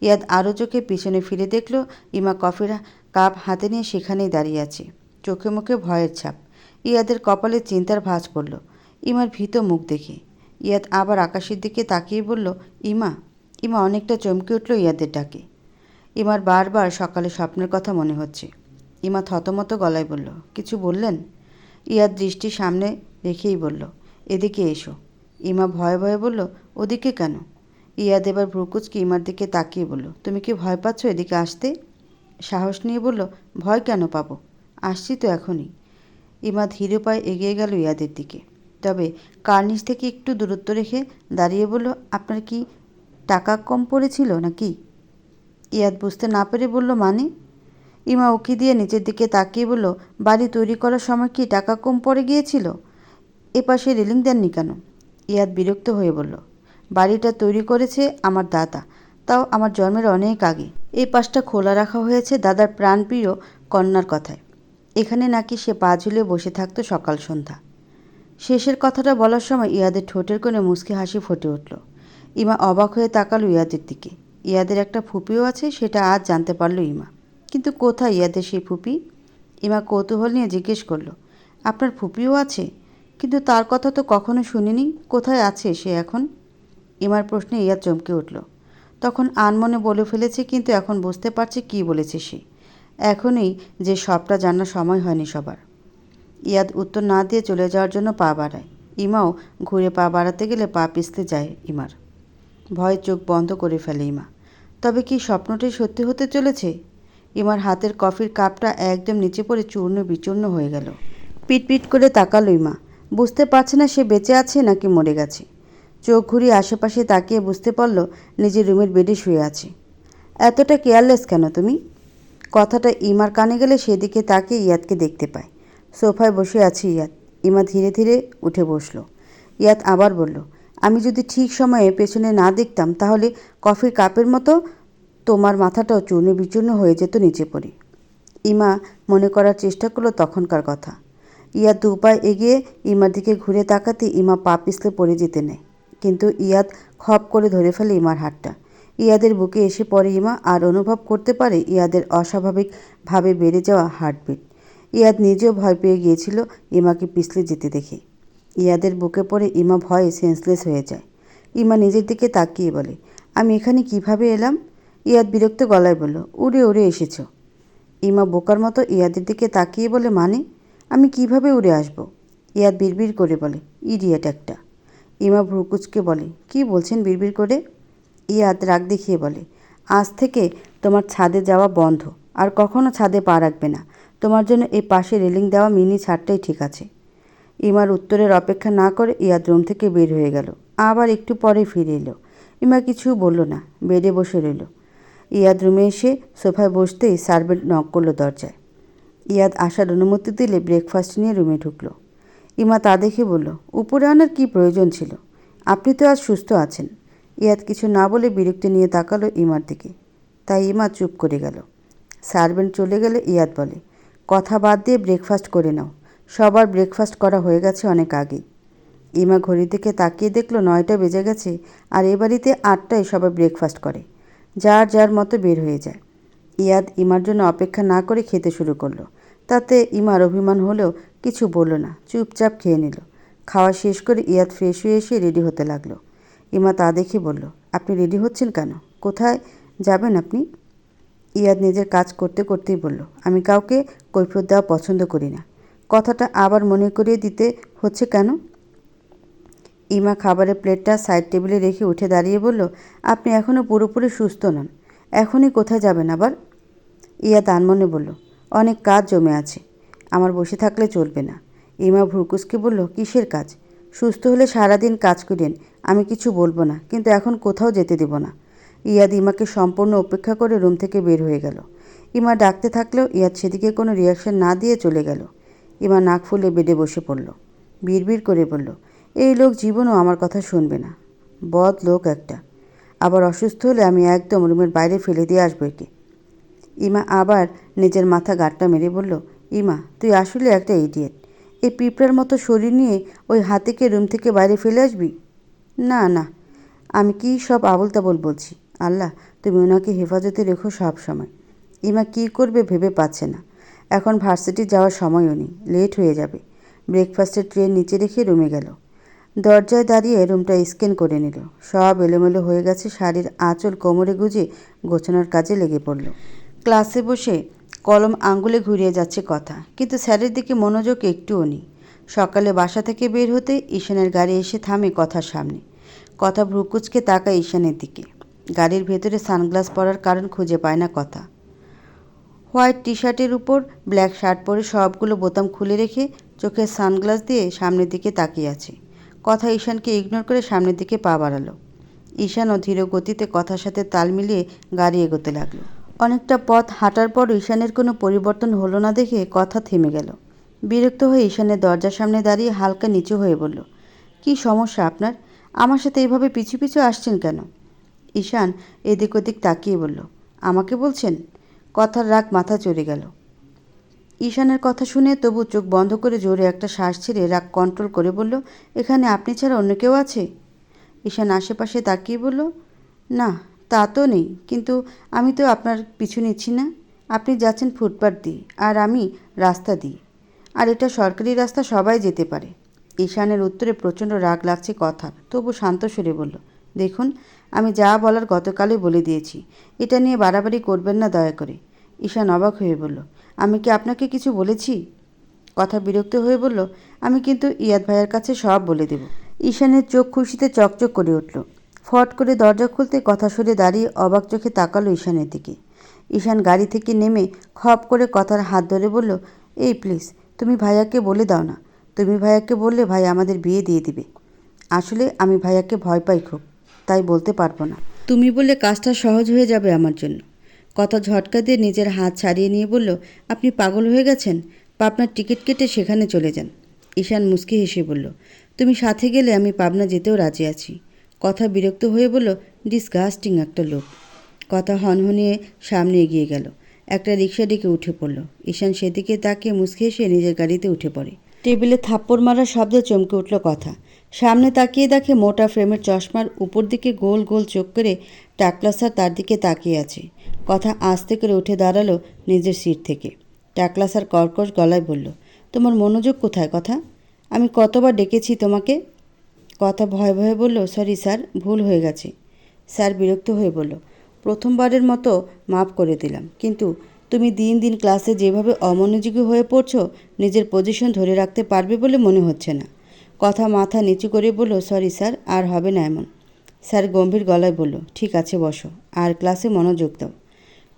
ইয়াদ আরও চোখে পিছনে ফিরে দেখল ইমা কফির কাপ হাতে নিয়ে সেখানেই দাঁড়িয়ে আছে, চোখে মুখে ভয়ের ছাপ। ইয়াদের কপালে চিন্তার ভাঁজ পড়ল ইমার ভীত মুখ দেখে। ইয়াদ আবার আকাশের দিকে তাকিয়ে বলল, ইমা। ইমা অনেকটা চমকে উঠল ইয়াদের ডাকে। ইমার বারবার সকালে স্বপ্নের কথা মনে হচ্ছে। ইমা থতমত গলায় বলল, কিছু বললেন? ইয়াদ দৃষ্টি সামনে রেখেই বলল, এদিকে এসো। ইমা ভয়ে ভয়ে বলল, ওদিকে কেন? ইয়াদ এবার ভ্রুকুচকে ইমার দিকে তাকিয়ে বলল, তুমি কি ভয় পাচ্ছ এদিকে আসতে? সাহস নিয়ে বলল, ভয় কেন পাবো, আসছি তো এখনই। ইমা ধীর পায়ে এগিয়ে গেল ইয়াদের দিকে, তবে কার্নিশ থেকে একটু দূরত্ব রেখে দাঁড়িয়ে বলল, আপনার কি টাকা কম পড়েছিল নাকি? ইয়াদ বুঝতে না পেরে বলল, মানে? ইমা উকি দিয়ে নিচের দিকে তাকিয়ে বলল, বাড়ি তৈরি করার সময় কি টাকা কম পড়ে গিয়েছিল? এপাশে রেলিং দেননি কেন? ইয়াদ বিরক্ত হয়ে বলল, বাড়িটা তৈরি করেছে আমার দাদা, তাও আমার জন্মের অনেক আগে। এই পাশটা খোলা রাখা হয়েছে দাদার প্রাণপ্রিয় কন্যার কথায়। এখানে নাকি সে পা ঝুলিয়ে বসে থাকতো সকাল সন্ধ্যা। শেষের কথাটা বলার সময় ইয়াদের ঠোঁটের কোণে মুচকি হাসি ফুটে উঠল। ইমা অবাক হয়ে তাকালো ইয়াদের দিকে। ইয়াদের একটা ফুপিও আছে, সেটা আজ জানতে পারল ইমা। কিন্তু কোথায় ইয়াদের সেই ফুপি? ইমা কৌতূহল নিয়ে জিজ্ঞেস করল, আপনার ফুপিও আছে? কিন্তু তার কথা তো কখনো শুনিনি। কোথায় আছে সে এখন? ইমার প্রশ্নে ইয়াদ চমকে উঠল। তখন আনমনে বলে ফেলেছে, কিন্তু এখন বুঝতে পারছে কী বলেছে সে। এখনই যে সবটা জানার সময় হয়নি সবার। ইয়াদ উত্তর না দিয়ে চলে যাওয়ার জন্য পা বাড়ায়। ইমাও ঘুরে পা বাড়াতে গেলে পা পিছলে যায় ইমার। ভয়ে চোখ বন্ধ করে ফেলে ইমা। তবে কি স্বপ্নটাই সত্যি হতে চলেছে? ইমার হাতের কফির কাপটা একদম নিচে পড়ে চূর্ণ বিচূর্ণ হয়ে গেল। পিটপিট করে তাকালো ইমা। বুঝতে পারছে না সে বেঁচে আছে নাকি মরে গেছে। চোখ ঘুরিয়ে আশেপাশে তাকিয়ে বুঝতে পারল নিজের রুমের বেডে শুয়ে আছে। এতটা কেয়ারলেস কেন তুমি? কথাটা ইমার কানে গেলে সেদিকে তাকিয়ে ইয়াদকে দেখতে পায়। সোফায় বসে আছে ইয়াদ। ইমা ধীরে ধীরে উঠে বসল। ইয়াদ আবার বলল, আমি যদি ঠিক সময়ে পেছনে না দেখতাম তাহলে কফির কাপের মতো তোমার মাথাটাও চূর্ণ বিচূর্ণ হয়ে যেত নিচে পড়ে। ইমা মনে করার চেষ্টা করলো তখনকার কথা। ইয়াদ দু পায়ে এগিয়ে ইমার দিকে ঘুরে তাকাতে ইমা পা পিছলে পড়ে যেতে নেয়। কিন্তু ইয়াদ খপ করে ধরে ফেলে ইমার হাতটা। ইয়াদের বুকে এসে পড়ে ইমা আর অনুভব করতে পারে ইয়াদের অস্বাভাবিকভাবে বেড়ে যাওয়া হার্টবিট। ইয়াদ নিজেও ভয় পেয়ে গিয়েছিল ইমাকে পিছলে যেতে দেখে। ইয়াদের বুকে পড়ে ইমা ভয়ে সেন্সলেস হয়ে যায়। ইমা নিজের দিকে তাকিয়ে বলে, আমি এখানে কিভাবে এলাম? ইয়াদ বিরক্ত গলায় বলল, উড়ে উড়ে এসেছ। ইমা বোকার মতো ইয়াদের দিকে তাকিয়ে বলে, মানে? আমি কিভাবে উড়ে আসব? ইয়াদ বিড়বিড় করে বলে, ইডিয়েট একটা। ইমা ভ্রুকুচকে বলে, কি বলছেন বিড়বিড় করে? ইয়াদ রাগ দেখিয়ে বলে, আজ থেকে তোমার ছাদে যাওয়া বন্ধ, আর কখনো ছাদে পা রাখবে না। তোমার জন্য এই পাশে রেলিং দেওয়া মিনি ছাদটাই ঠিক আছে। ইমার উত্তরের অপেক্ষা না করে ইয়াদ রুম থেকে বের হয়ে গেল। আবার একটু পরে ফিরে এলো। ইমা কিছু বলল না, বেডে বসে রইল। ইয়াদ রুমে এসে সোফায় বসতেই সার্ভেন্ট নক করলো দরজায়। ইয়াদ আসার অনুমতি দিলে ব্রেকফাস্ট নিয়ে রুমে ঢুকলো। ইমা তা দেখে বলল, উপরে আনার কী প্রয়োজন ছিল? আপনি তো আজ সুস্থ আছেন। ইয়াদ কিছু না বলে বিরক্তি নিয়ে তাকালো ইমার দিকে। তাই ইমা চুপ করে গেল। সার্ভেন্ট চলে গেলে ইয়াদ বলে, কথা বাদ দিয়ে ব্রেকফাস্ট করে নাও। সবার ব্রেকফাস্ট করা হয়ে গেছে অনেক আগেই। ইমা ঘড়ির দিকে তাকিয়ে দেখলো 9টা বেজে গেছে, আর এ বাড়িতে 8টায় সবাই ব্রেকফাস্ট করে। যার যার মতো বের হয়ে যায়। ইয়াদ ইমার জন্য অপেক্ষা না করে খেতে শুরু করলো। তাতে ইমার অভিমান হলেও কিছু বলল না, চুপচাপ খেয়ে নিল। খাওয়া শেষ করে ইয়াদ ফ্রেশ হয়ে এসে রেডি হতে লাগলো। ইমা তা দেখে বলল, আপনি রেডি হচ্ছেন কেন? কোথায় যাবেন আপনি? ইয়াদ নিজের কাজ করতে করতেই বলল, আমি কাউকে কৈফিয়ত দেওয়া পছন্দ করি না। কথাটা আবার মনে করিয়ে দিতে হচ্ছে কেন? ইমা খাবারের প্লেটটা সাইড টেবিলে রেখে উঠে দাঁড়িয়ে বলল, আপনি এখনও পুরোপুরি সুস্থ নন। এখনই কোথায় যাবেন আবার? ইয়াদ আনমনে বলল, অনেক কাজ জমে আছে, আমার বসে থাকলে চলবে না। ইমা ভ্রুকুচকে বলল, কিসের কাজ? সুস্থ হলে সারাদিন কাজ করেন, আমি কিছু বলবো না, কিন্তু এখন কোথাও যেতে দেব না। ইয়াদ ইমাকে সম্পূর্ণ উপেক্ষা করে রুম থেকে বের হয়ে গেল। ইমা ডাকতে থাকলেও ইয়াদ সেদিকে কোনো রিয়াকশন না দিয়ে চলে গেল। ইমা নাক ফুলে বেডে বসে পড়ল। বিড়বিড় করে বলল, এই লোক জীবনও আমার কথা শুনবে না। বদ লোক একটা। আবার অসুস্থ হলে আমি একদম রুমের বাইরে ফেলে দিয়ে আসবো একে। ইমা আবার নিজের মাথা গাঁটটা মেরে বলল, ইমা তুই আসলে একটা ইডিয়েট। এই পিঁপড়ার মতো শরীর নিয়ে ওই হাতিকে রুম থেকে বাইরে ফেলে আসবি? না না, আমি কি সব আবোল তাবোল বলছি? আল্লাহ, তুমি ওনাকে হেফাজতে রেখো সব সময়। ইমা কী করবে ভেবে পাচ্ছে না। এখন ভার্সিটি যাওয়ার সময়ও নেই, লেট হয়ে যাবে। ব্রেকফাস্টের ট্রে নিচে রেখে রুমে গেল। দরজায় দাঁড়িয়ে রুমটা স্ক্যান করে নিল। সব এলোমেলো হয়ে গেছে। শাড়ির আঁচল কোমরে গুজে গোছানোর কাজে লেগে পড়ল। ক্লাসে বসে কলম আঙ্গুলে ঘুরিয়ে যাচ্ছে কথা, কিন্তু স্যারের দিকে মনোযোগ একটুও নেই। সকালে বাসা থেকে বের হতে ঈশানের গাড়ি এসে থামে কথার সামনে। কথা ভ্রুকুচকে তাকায় ঈশানের দিকে। গাড়ির ভেতরে সানগ্লাস পরার কারণ খুঁজে পায় না কথা। হোয়াইট টি শার্টের উপর ব্ল্যাক শার্ট পরে সবগুলো বোতাম খুলে রেখে চোখে সানগ্লাস দিয়ে সামনের দিকে তাকিয়ে আছে। কথা ঈশানকে ইগনোর করে সামনের দিকে পা বাড়ালো। ঈশানও ধীর গতিতে কথার সাথে তাল মিলিয়ে গাড়ি এগোতে লাগলো। অনেকটা পথ হাঁটার পর ঈশানের কোনো পরিবর্তন হলো না দেখে কথা থেমে গেল। বিরক্ত হয়ে ঈশানের দরজার সামনে দাঁড়িয়ে হালকা নিচু হয়ে বলল, কী সমস্যা আপনার? আমার সাথে এইভাবে পিছু পিছু আসছেন কেন? ঈশান এদিক ওদিক তাকিয়ে বলল, আমাকে বলছেন? কথার রাগ মাথা চড়ে গেল। ঈশানের কথা শুনে তবু চোখ বন্ধ করে জোরে একটা শ্বাস ছেড়ে রাগ কন্ট্রোল করে বলল, এখানে আপনি ছাড়া অন্য কেউ আছে? ঈশান আশেপাশে তাকিয়ে বলল, না তা তো নেই, কিন্তু আমি তো আপনার পিছু নিচ্ছি না। আপনি যাচ্ছেন ফুটপাথ দিয়ে আর আমি রাস্তা দিয়ে, আর এটা সরকারি রাস্তা, সবাই যেতে পারে। ঈশানের উত্তরে প্রচণ্ড রাগ লাগছে কথার, তবু শান্ত সুরে বলল, দেখুন আমি যা বলার গতকালই বলে দিয়েছি, এটা নিয়ে বাড়াবাড়ি করবেন না দয়া করে। ঈশান অবাক হয়ে বলল, আমি কি আপনাকে কিছু বলেছি? কথা বিরক্ত হয়ে বলল, আমি কিন্তু ইয়াদ ভাইয়ের কাছে সব বলে দেব। ঈশানের চোখ খুশিতে চকচক করে উঠল। ফট করে দরজা খুলতে কথা সরে দাঁড়িয়ে অবাক চোখে তাকালো ঈশানের দিকে। ঈশান গাড়ি থেকে নেমে খপ করে কথার হাত ধরে বলল, এই প্লিজ তুমি ভাইয়াকে বলে দাও না। তুমি ভাইয়াকে বললে ভাই আমাদের বিয়ে দিয়ে দিবে। আসলে আমি ভাইয়াকে ভয় পাই খুব, তাই বলতে পারবো না। তুমি বললে কাজটা সহজ হয়ে যাবে আমার জন্য। কথা ঝটকা দিয়ে নিজের হাত ছাড়িয়ে নিয়ে বলল, আপনি পাগল হয়ে গেছেন? পাবনার টিকিট কেটে সেখানে চলে যান। ঈশান মুচকি হেসে বলল, তুমি সাথে গেলে আমি পাবনা যেতেও রাজি আছি। কথা বিরক্ত হয়ে বলল, ডিসগাস্টিং একটা লোক। কথা হনহনিয়ে সামনে এগিয়ে গেল। একটা রিক্সা ডেকে উঠে পড়ল। ঈশান সেদিকে তাকিয়ে মুচকি হেসে নিজের গাড়িতে উঠে পড়ে। টেবিলে থাপ্পড় মারার শব্দে চমকে উঠল কথা। সামনে তাকিয়ে দেখে মোটা ফ্রেমের চশমার উপর দিকে গোল গোল চোখ করে টাকলা স্যার তার দিকে তাকিয়ে আছে। কথা আস্তে করে উঠে দাঁড়ালো নিজের সিট থেকে। টাকলা স্যার কর্কশ গলায় বলল, তোমার মনোযোগ কোথায় কথা? আমি কতবার ডেকেছি তোমাকে? কথা ভয়ে ভয়ে বলল, সরি স্যার, ভুল হয়ে গেছে। স্যার বিরক্ত হয়ে বলল, প্রথমবারের মতো মাফ করে দিলাম, কিন্তু তুমি দিন দিন ক্লাসে যেভাবে অমনোযোগী হয়ে পড়ছো, নিজের পজিশন ধরে রাখতে পারবে বলে মনে হচ্ছে না। কথা মাথা নিচু করে বলল, সরি স্যার, আর হবে না এমন। স্যার গম্ভীর গলায় বলল, ঠিক আছে বসো, আর ক্লাসে মনোযোগ দাও।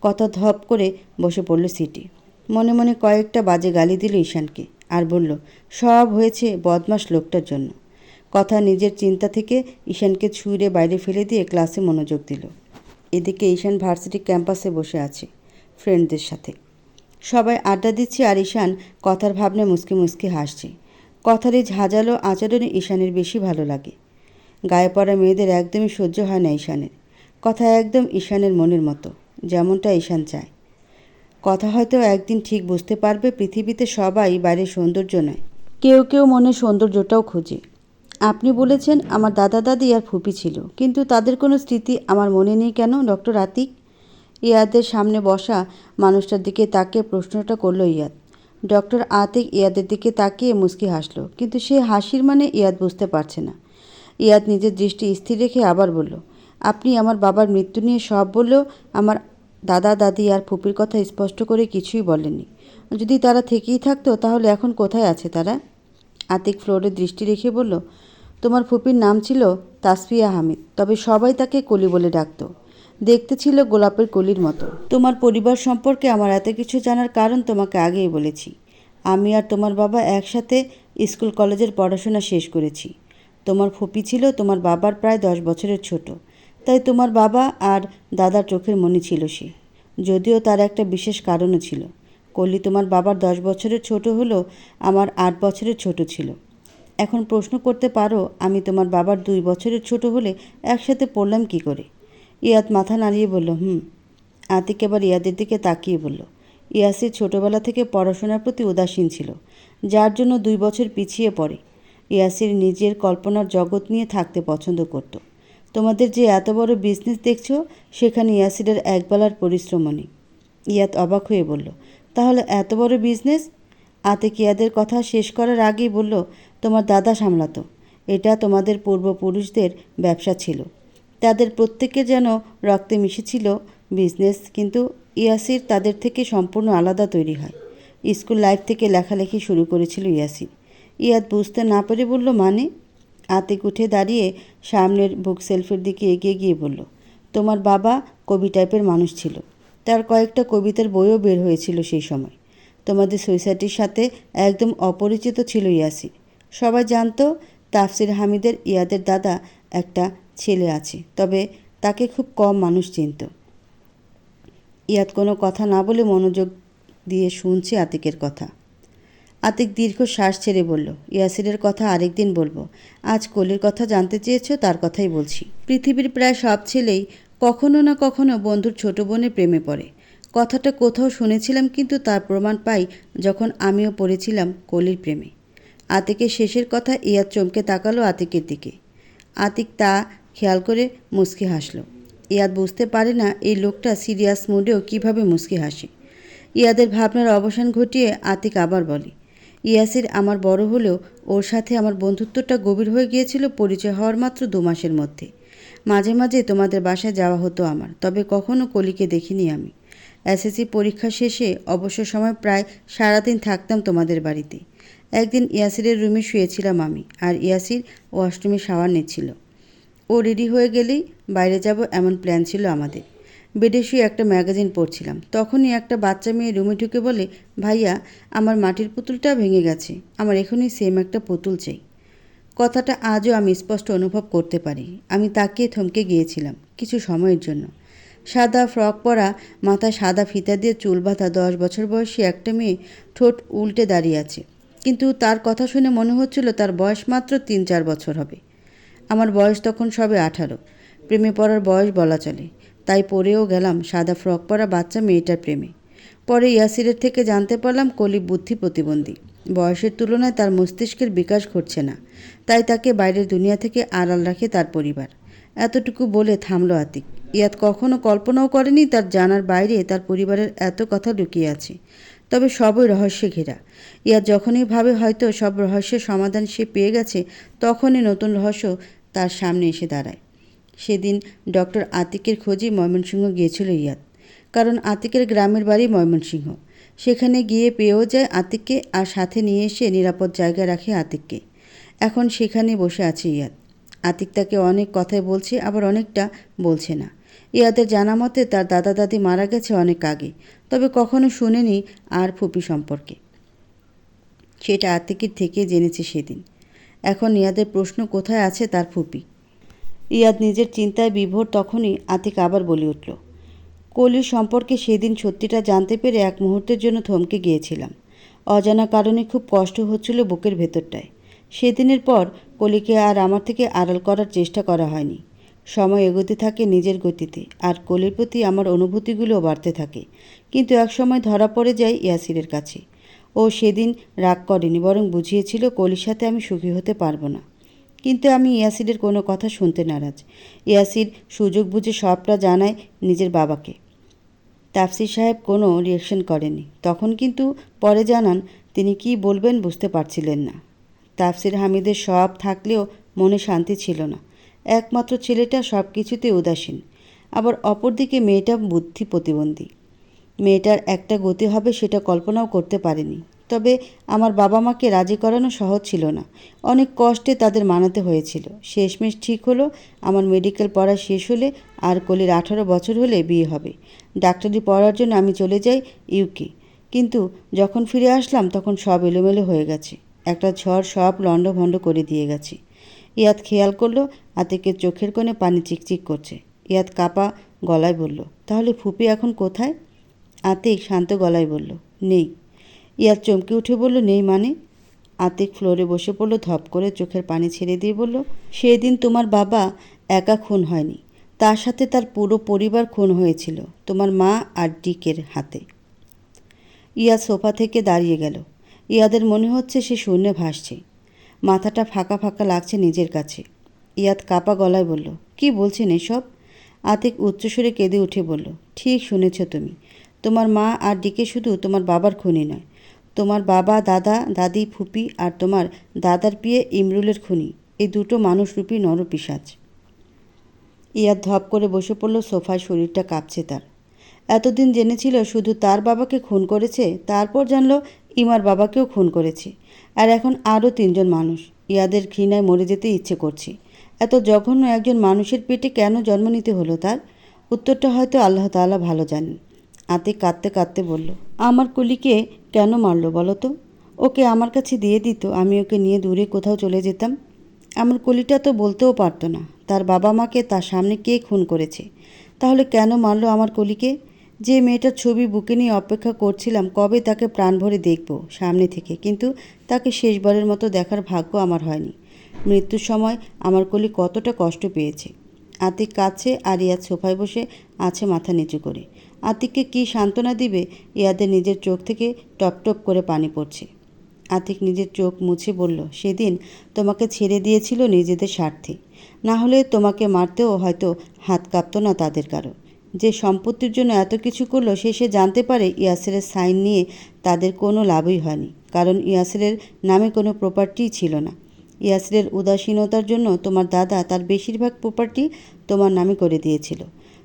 কথা ধপ করে বসে পড়ল সিটে। মনে মনে কয়েকটা বাজে গালি দিল ঈশানকে, আর বলল, সব হয়েছে বদমাস লোকটার জন্য। কথা নিজের চিন্তা থেকে ঈশানকে ছুঁড়ে বাইরে ফেলে দিয়ে ক্লাসে মনোযোগ দিল। এদিকে ঈশান ভার্সিটি ক্যাম্পাসে বসে আছে ফ্রেন্ডদের সাথে। সবাই আড্ডা দিচ্ছে আর ঈশান কথার ভাবনায় মুচকি মুচকি হাসছে। কথার এই ঝাঁঝালো আচরণে ঈশানের বেশি ভালো লাগে। গায়ে পড়া মেয়েদের একদমই সহ্য হয় না ঈশানের। কথা একদম ঈশানের মনের মতো, যেমনটা ঈশান চায়। কথা হয়তো একদিন ঠিক বুঝতে পারবে পৃথিবীতে সবাই বাইরের সৌন্দর্য নয়, কেউ কেউ মনের সৌন্দর্যটাও খোঁজে। আপনি বলেছেন আমার দাদা দাদি আর ফুপি ছিল, কিন্তু তাদের কোনো স্মৃতি আমার মনে নেই কেন ডক্টর আতিক? ইয়াদের সামনে বসা মানুষটার দিকে তাকিয়ে প্রশ্নটা করল ইয়াদ। ডক্টর আতিক ইয়াদের দিকে তাকিয়ে মুচকি হাসল, কিন্তু সে হাসির মানে ইয়াদ বুঝতে পারছে না। ইয়াদ নিজের দৃষ্টি স্থির রেখে আবার বলল, আপনি আমার বাবার মৃত্যু নিয়ে সব বললেও আমার দাদা দাদি আর ফুপির কথা স্পষ্ট করে কিছুই বলেননি। যদি তারা থেকেই থাকতো তাহলে এখন কোথায় আছে তারা? আতিক ফ্লোরে দৃষ্টি রেখে বলল, তোমার ফুপির নাম ছিল তাসফিয়া হামিদ, তবে সবাই তাকে কলি বলে ডাকত। দেখতে ছিল গোলাপের কলির মতো। তোমার পরিবার সম্পর্কে আমার এত কিছু জানার কারণ তোমাকে আগেই বলেছি। আমি আর তোমার বাবা একসাথে স্কুল কলেজের পড়াশোনা শেষ করেছি। তোমার ফুপি ছিল তোমার বাবার প্রায় 10 বছরের ছোট, তাই তোমার বাবা আর দাদার চোখের মণি ছিল সে। যদিও তার একটা বিশেষ কারণও ছিল। কলি তোমার বাবার 10 বছরের ছোট হলেও আমার 8 বছরের ছোট ছিল। এখন প্রশ্ন করতে পারো, আমি তোমার বাবার 2 বছরের ছোট হলে একসাথে পড়লাম কি করে? ইয়াদ মাথা নাড়িয়ে বলল, আতিক এবার ইয়াদের দিকে তাকিয়ে বলল, ইয়াসির ছোটবেলা থেকে পড়াশোনার প্রতি উদাসীন ছিল, যার জন্য 2 বছর পিছিয়ে পড়ে। ইয়াসির নিজের কল্পনার জগৎ নিয়ে থাকতে পছন্দ করত। তোমাদের যে এত বড় বিজনেস দেখছো, সেখানে ইয়াসিরের একবেলার পরিশ্রমও নেই। ইয়াদ অবাক হয়ে বলল, তাহলে এত বড় বিজনেস? আতিক ইয়াদের কথা শেষ করার আগেই বলল, তোমার দাদা সামলাতো। এটা তোমাদের পূর্বপুরুষদের ব্যবসা ছিল। তাদের প্রত্যেকে যেন রক্তে মিশেছিল বিজনেস, কিন্তু ইয়াসির তাদের থেকে সম্পূর্ণ আলাদা তৈরি হয়। স্কুল লাইফ থেকে লেখালেখি শুরু করেছিল ইয়াসির। ইয়াদ বুঝতে না পেরে বলল, মানে? আতিক উঠে দাঁড়িয়ে সামনের বুক সেলফের দিকে এগিয়ে গিয়ে বলল, তোমার বাবা কবি টাইপের মানুষ ছিল। তার কয়েকটা কবিতার বইও বের হয়েছিল সেই সময়। তোমাদের সোসাইটির সাথে একদম অপরিচিত ছিল ইয়াসির। সবাই জানতো তাফসির হামিদের ইয়াদের দাদা একটা ছেলে আছে, তবে তাকে খুব কম মানুষ চিনত। ইয়াদ কোনো কথা না বলে মনোযোগ দিয়ে শুনছে আতিকের কথা। আতিক দীর্ঘ শ্বাস ছেড়ে বলল, ইয়াসিরের কথা আরেকদিন বলবো। আজ কলির কথা জানতে চেয়েছ, তার কথাই বলছি। পৃথিবীর প্রায় সব ছেলেই কখনো না কখনো বন্ধুর ছোট বোনের প্রেমে পড়ে। কথাটা কোথাও শুনেছিলাম, কিন্তু তার প্রমাণ পাই যখন আমিও পড়েছিলাম কলির প্রেমে। আতিকের শেষের কথা ইয়াদ চমকে তাকালো আতিকের দিকে। আতিক তা খেয়াল করে মুচকি হাসল। ইয়াদ বুঝতে পারে না এই লোকটা সিরিয়াস মুডেও কীভাবে মুচকি হাসে। ইয়াদের ভাবনার অবসান ঘটিয়ে আতিক আবার বলে, ইয়াসির আমার বড় হলেও ওর সাথে আমার বন্ধুত্বটা গভীর হয়ে গিয়েছিল পরিচয় হওয়ার মাত্র 2 মাসের মধ্যে। মাঝে মাঝে তোমাদের বাসায় যাওয়া হতো আমার, তবে কখনো কলিকে দেখিনি আমি। এসএসসি পরীক্ষা শেষে অবসর সময় প্রায় সারাদিন থাকতাম তোমাদের বাড়িতে। একদিন ইয়াসিরের রুমে শুয়েছিলাম আমি, আর ইয়াসির ওয়াশরুমে শাওয়ার নিচ্ছিল। ও রেডি হয়ে গেলেই বাইরে যাব এমন প্ল্যান ছিল আমাদের। বেডে শুয়ে একটা ম্যাগাজিন পড়ছিলাম, তখনই একটা বাচ্চা মেয়ে রুমে ঢুকে বলে, ভাইয়া আমার মাটির পুতুলটা ভেঙে গেছে, আমার এখনই সেম একটা পুতুল চাই। কথাটা আজও আমি স্পষ্ট অনুভব করতে পারি। আমি তাকিয়ে থমকে গিয়েছিলাম কিছু সময়ের জন্য। সাদা ফ্রক পরা, মাথায় সাদা ফিতা দিয়ে চুল বাঁধা 10 বছর বয়সী একটা মেয়ে ঠোঁট উল্টে দাঁড়িয়ে আছে, কিন্তু তার কথা শুনে মনে হচ্ছিল তার বয়স মাত্র 3-4 বছর হবে। আমার বয়স তখন সবে 18, প্রেমে পড়ার বয়স বলা চলে। তাই পড়েও গেলাম সাদা ফ্রক পরা বাচ্চা মেয়েটার প্রেমে। পরে ইয়াসিরের থেকে জানতে পারলাম কলি বুদ্ধি প্রতিবন্ধী। বয়সের তুলনায় তার মস্তিষ্কের বিকাশ ঘটছে না, তাই তাকে বাইরের দুনিয়া থেকে আড়াল রাখে তার পরিবার। এতটুকু বলে থামল আতিক। ইয়াদ কখনো কল্পনাও করেনি তার জানার বাইরে তার পরিবারের এত কথা লুকিয়ে আছে। তবে সবই রহস্যে ঘেরা। ইয়াদ যখনই ভাবে হয়তো সব রহস্যের সমাধান সে পেয়ে গেছে, তখনই নতুন রহস্য তার সামনে এসে দাঁড়ায়। সেদিন ডক্টর আতিকের খোঁজে ময়মনসিংহ গিয়েছিল ইয়াদ, কারণ আতিকের গ্রামের বাড়ি ময়মনসিংহ। সেখানে গিয়ে পেয়েও যায় আতিককে, আর সাথে নিয়ে এসে নিরাপদ জায়গায় রাখে আতিককে। এখন সেখানে বসে আছে ইয়াদ। আতিক তাকে অনেক কথাই বলছে, আবার অনেকটা বলছে না। ইয়াদের জানা মতে তার দাদা দাদি মারা গেছে অনেক আগে, তবে কখনো শুনেনি আর ফুপি সম্পর্কে। সেটা আতিকের থেকে জেনেছে সেদিন। এখন ইয়াদের প্রশ্ন, কোথায় আছে তার ফুপি? ইয়াদ নিজের চিন্তায় বিভোর। তখনই আতিক আবার বলে উঠল, কলির সম্পর্কে সেদিন সত্যিটা জানতে পেরে এক মুহূর্তের জন্য থমকে গিয়েছিলাম। অজানা কারণে খুব কষ্ট হচ্ছিল বুকের ভেতরটায়। সেদিনের পর কলিকে আর আমার থেকে আড়াল করার চেষ্টা করা হয়নি। সময় এগোতে থাকে নিজের গতিতে, আর কলির প্রতি আমার অনুভূতিগুলোও বাড়তে থাকে। কিন্তু একসময় ধরা পড়ে যায় ইয়াসিরের কাছে। ও সেদিন রাগ করেনি, বরং বুঝিয়েছিল কলির সাথে আমি সুখী হতে পারবো না। কিন্তু আমি ইয়াসিরের কোনো কথা শুনতে নারাজ। ইয়াসির সুযোগ বুঝে সবটা জানায় নিজের বাবাকে। তাফসির সাহেব কোনো রিয়াকশন করেনি তখন, কিন্তু পরে জানান তিনি কি বলবেন বুঝতে পারছিলেন না। তাফসির হামিদের সব থাকলেও মনে শান্তি ছিল না। একমাত্র ছেলেটা সব কিছুতে উদাসীন। আবার অপরদিকে মেয়েটা বুদ্ধি প্রতিবন্ধী। মেয়েটার একটা গতি হবে সেটা কল্পনাও করতে পারেনি। তবে আমার বাবা মাকে রাজি করানো সহজ ছিল না। অনেক কষ্টে তাদের মানাতে হয়েছিল। শেষমেশ ঠিক হলো আমার মেডিকেল পড়া শেষ হলে আর কলির 18 বছর হলে বিয়ে হবে। ডাক্তারি পড়ার জন্য আমি চলে যাই ইউকে। কিন্তু যখন ফিরে আসলাম তখন সব এলোমেলো হয়ে গেছে। একটা ঝড় সব লণ্ডভণ্ড করে দিয়ে গেছে। ইয়াদ খেয়াল করলো আতিকের চোখের কোণে পানি চিকচিক করছে। ইয়াদ কাপা গলায় বলল, তাহলে ফুপি এখন কোথায়? আতিক শান্ত গলায় বলল, নেই। ইয়াদ চমকে উঠে বলল, নেই মানে? আতিক ফ্লোরে বসে পড়ল, ধপ করে চোখের পানি ছেড়ে দিয়ে বলল, সেদিন তোমার বাবা একা খুন হয়নি, তার সাথে তার পুরো পরিবার খুন হয়েছিল তোমার মা আর ডিকের হাতে। ইয়াদ সোফা থেকে দাঁড়িয়ে গেল। ইয়াদের মনে হচ্ছে সে শূন্যে ভাসছে। মাথাটা ফাঁকা ফাঁকা লাগছে নিজের কাছে। ইয়াদ কাপা গলায় বলল, কি বলছেন এসব? আতিক উচ্চস্বরে কেঁদে উঠে বলল, ঠিক শুনেছ তুমি। তোমার মা আর ডিকে শুধু তোমার বাবার খুনি নয়, তোমার বাবা, দাদা, দাদি, ফুপি আর তোমার দাদার পিয়ে ইমরুলের খুনি। এই দুটো মানুষরূপী নরপিশাচ। ইয়াদ ধপ করে বসে পড়ল সোফায়, শরীরটা কাঁপছে তার। এতদিন জেনেছিল শুধু তার বাবাকে খুন করেছে, তারপর জানল ইমার বাবাকেও খুন করেছে। আর এখন আরও 3জন মানুষ। ইয়াদের ঘৃণায় মরে যেতে ইচ্ছে করছে। এত জঘন্য একজন মানুষের পেটে কেন জন্ম নিতে হলো তার? উত্তরটা হয়তো আল্লাহ তাআলা ভালো জানেন। আতিক কাঁদতে কাঁদতে বলল, আমার কলিকে কেন মারলো বলো তো? ওকে আমার কাছে দিয়ে দিত, আমি ওকে নিয়ে দূরে কোথাও চলে যেতাম। আমার কলিটা তো বলতেও পারতো না, তার বাবা মাকে তার সামনে কে খুন করেছে? তাহলে কেন মারল আমার কলিকে? যে মেয়েটার ছবি বুকে নিয়ে অপেক্ষা করছিলাম কবে তাকে প্রাণ ভরে দেখব সামনে থেকে, কিন্তু তাকে শেষবারের মতো দেখার ভাগ্য আমার হয়নি। মৃত্যুর সময় আমার কলি কতটা কষ্ট পেয়েছে। আতিক কাছে আর ইয়াদ সোফায় বসে আছে মাথা নিচু করে। আতিককে কী সান্ত্বনা দিবে? ইয়াদের নিজের চোখ থেকে টপ টপ করে পানি পড়ছে। আতিক নিজের চোখ মুছে বলল, সেদিন তোমাকে ছেড়ে দিয়েছিল নিজেদের স্বার্থে, না হলে তোমাকে মারতেও হয়তো হাত কাঁপত না তাদের কারো। যে সম্পত্তির জন্য এত কিছু করলো শেষে জানতে পারে ইয়াসেরের সাইন নিয়ে তাদের কোনো লাভই হয়নি, কারণ ইয়াসেরের নামে কোনো প্রপার্টিই ছিল না। ইয়াসেরের উদাসীনতার জন্য তোমার দাদা তার বেশিরভাগ প্রপার্টি তোমার নামে করে দিয়েছিল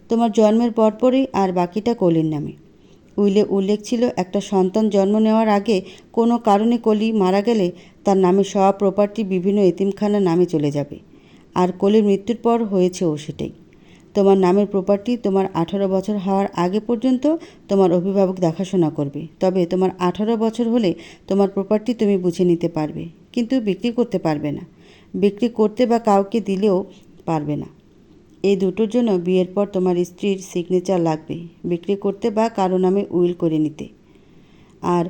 তোমার জন্মের পরপরই, আর বাকিটা কলির নামে। উইলে উল্লেখ ছিল একটা সন্তান জন্ম নেওয়ার আগে কোনো কারণে কলি মারা গেলে তার নামে সব প্রপার্টি বিভিন্ন এতিমখানার নামে চলে যাবে। আর কলির মৃত্যুর পর হয়েছেও সেটাই। তোমার নামের প্রপার্টি তোমার 18 বছর হওয়ার আগে পর্যন্ত তোমার অভিভাবক দেখাশোনা করবে। তবে তোমার 18 বছর হলে তোমার প্রপার্টি তুমি বুঝে নিতে পারবে, কিন্তু বিক্রি করতে পারবে না। বিক্রি করতে বা কাউকে দিলেও পারবে না। এই দুটোর জন্য বিয়ের পর তোমার স্ত্রীর সিগনেচার লাগবে, বিক্রি করতে বা কারো নামে উইল করে নিতে। আর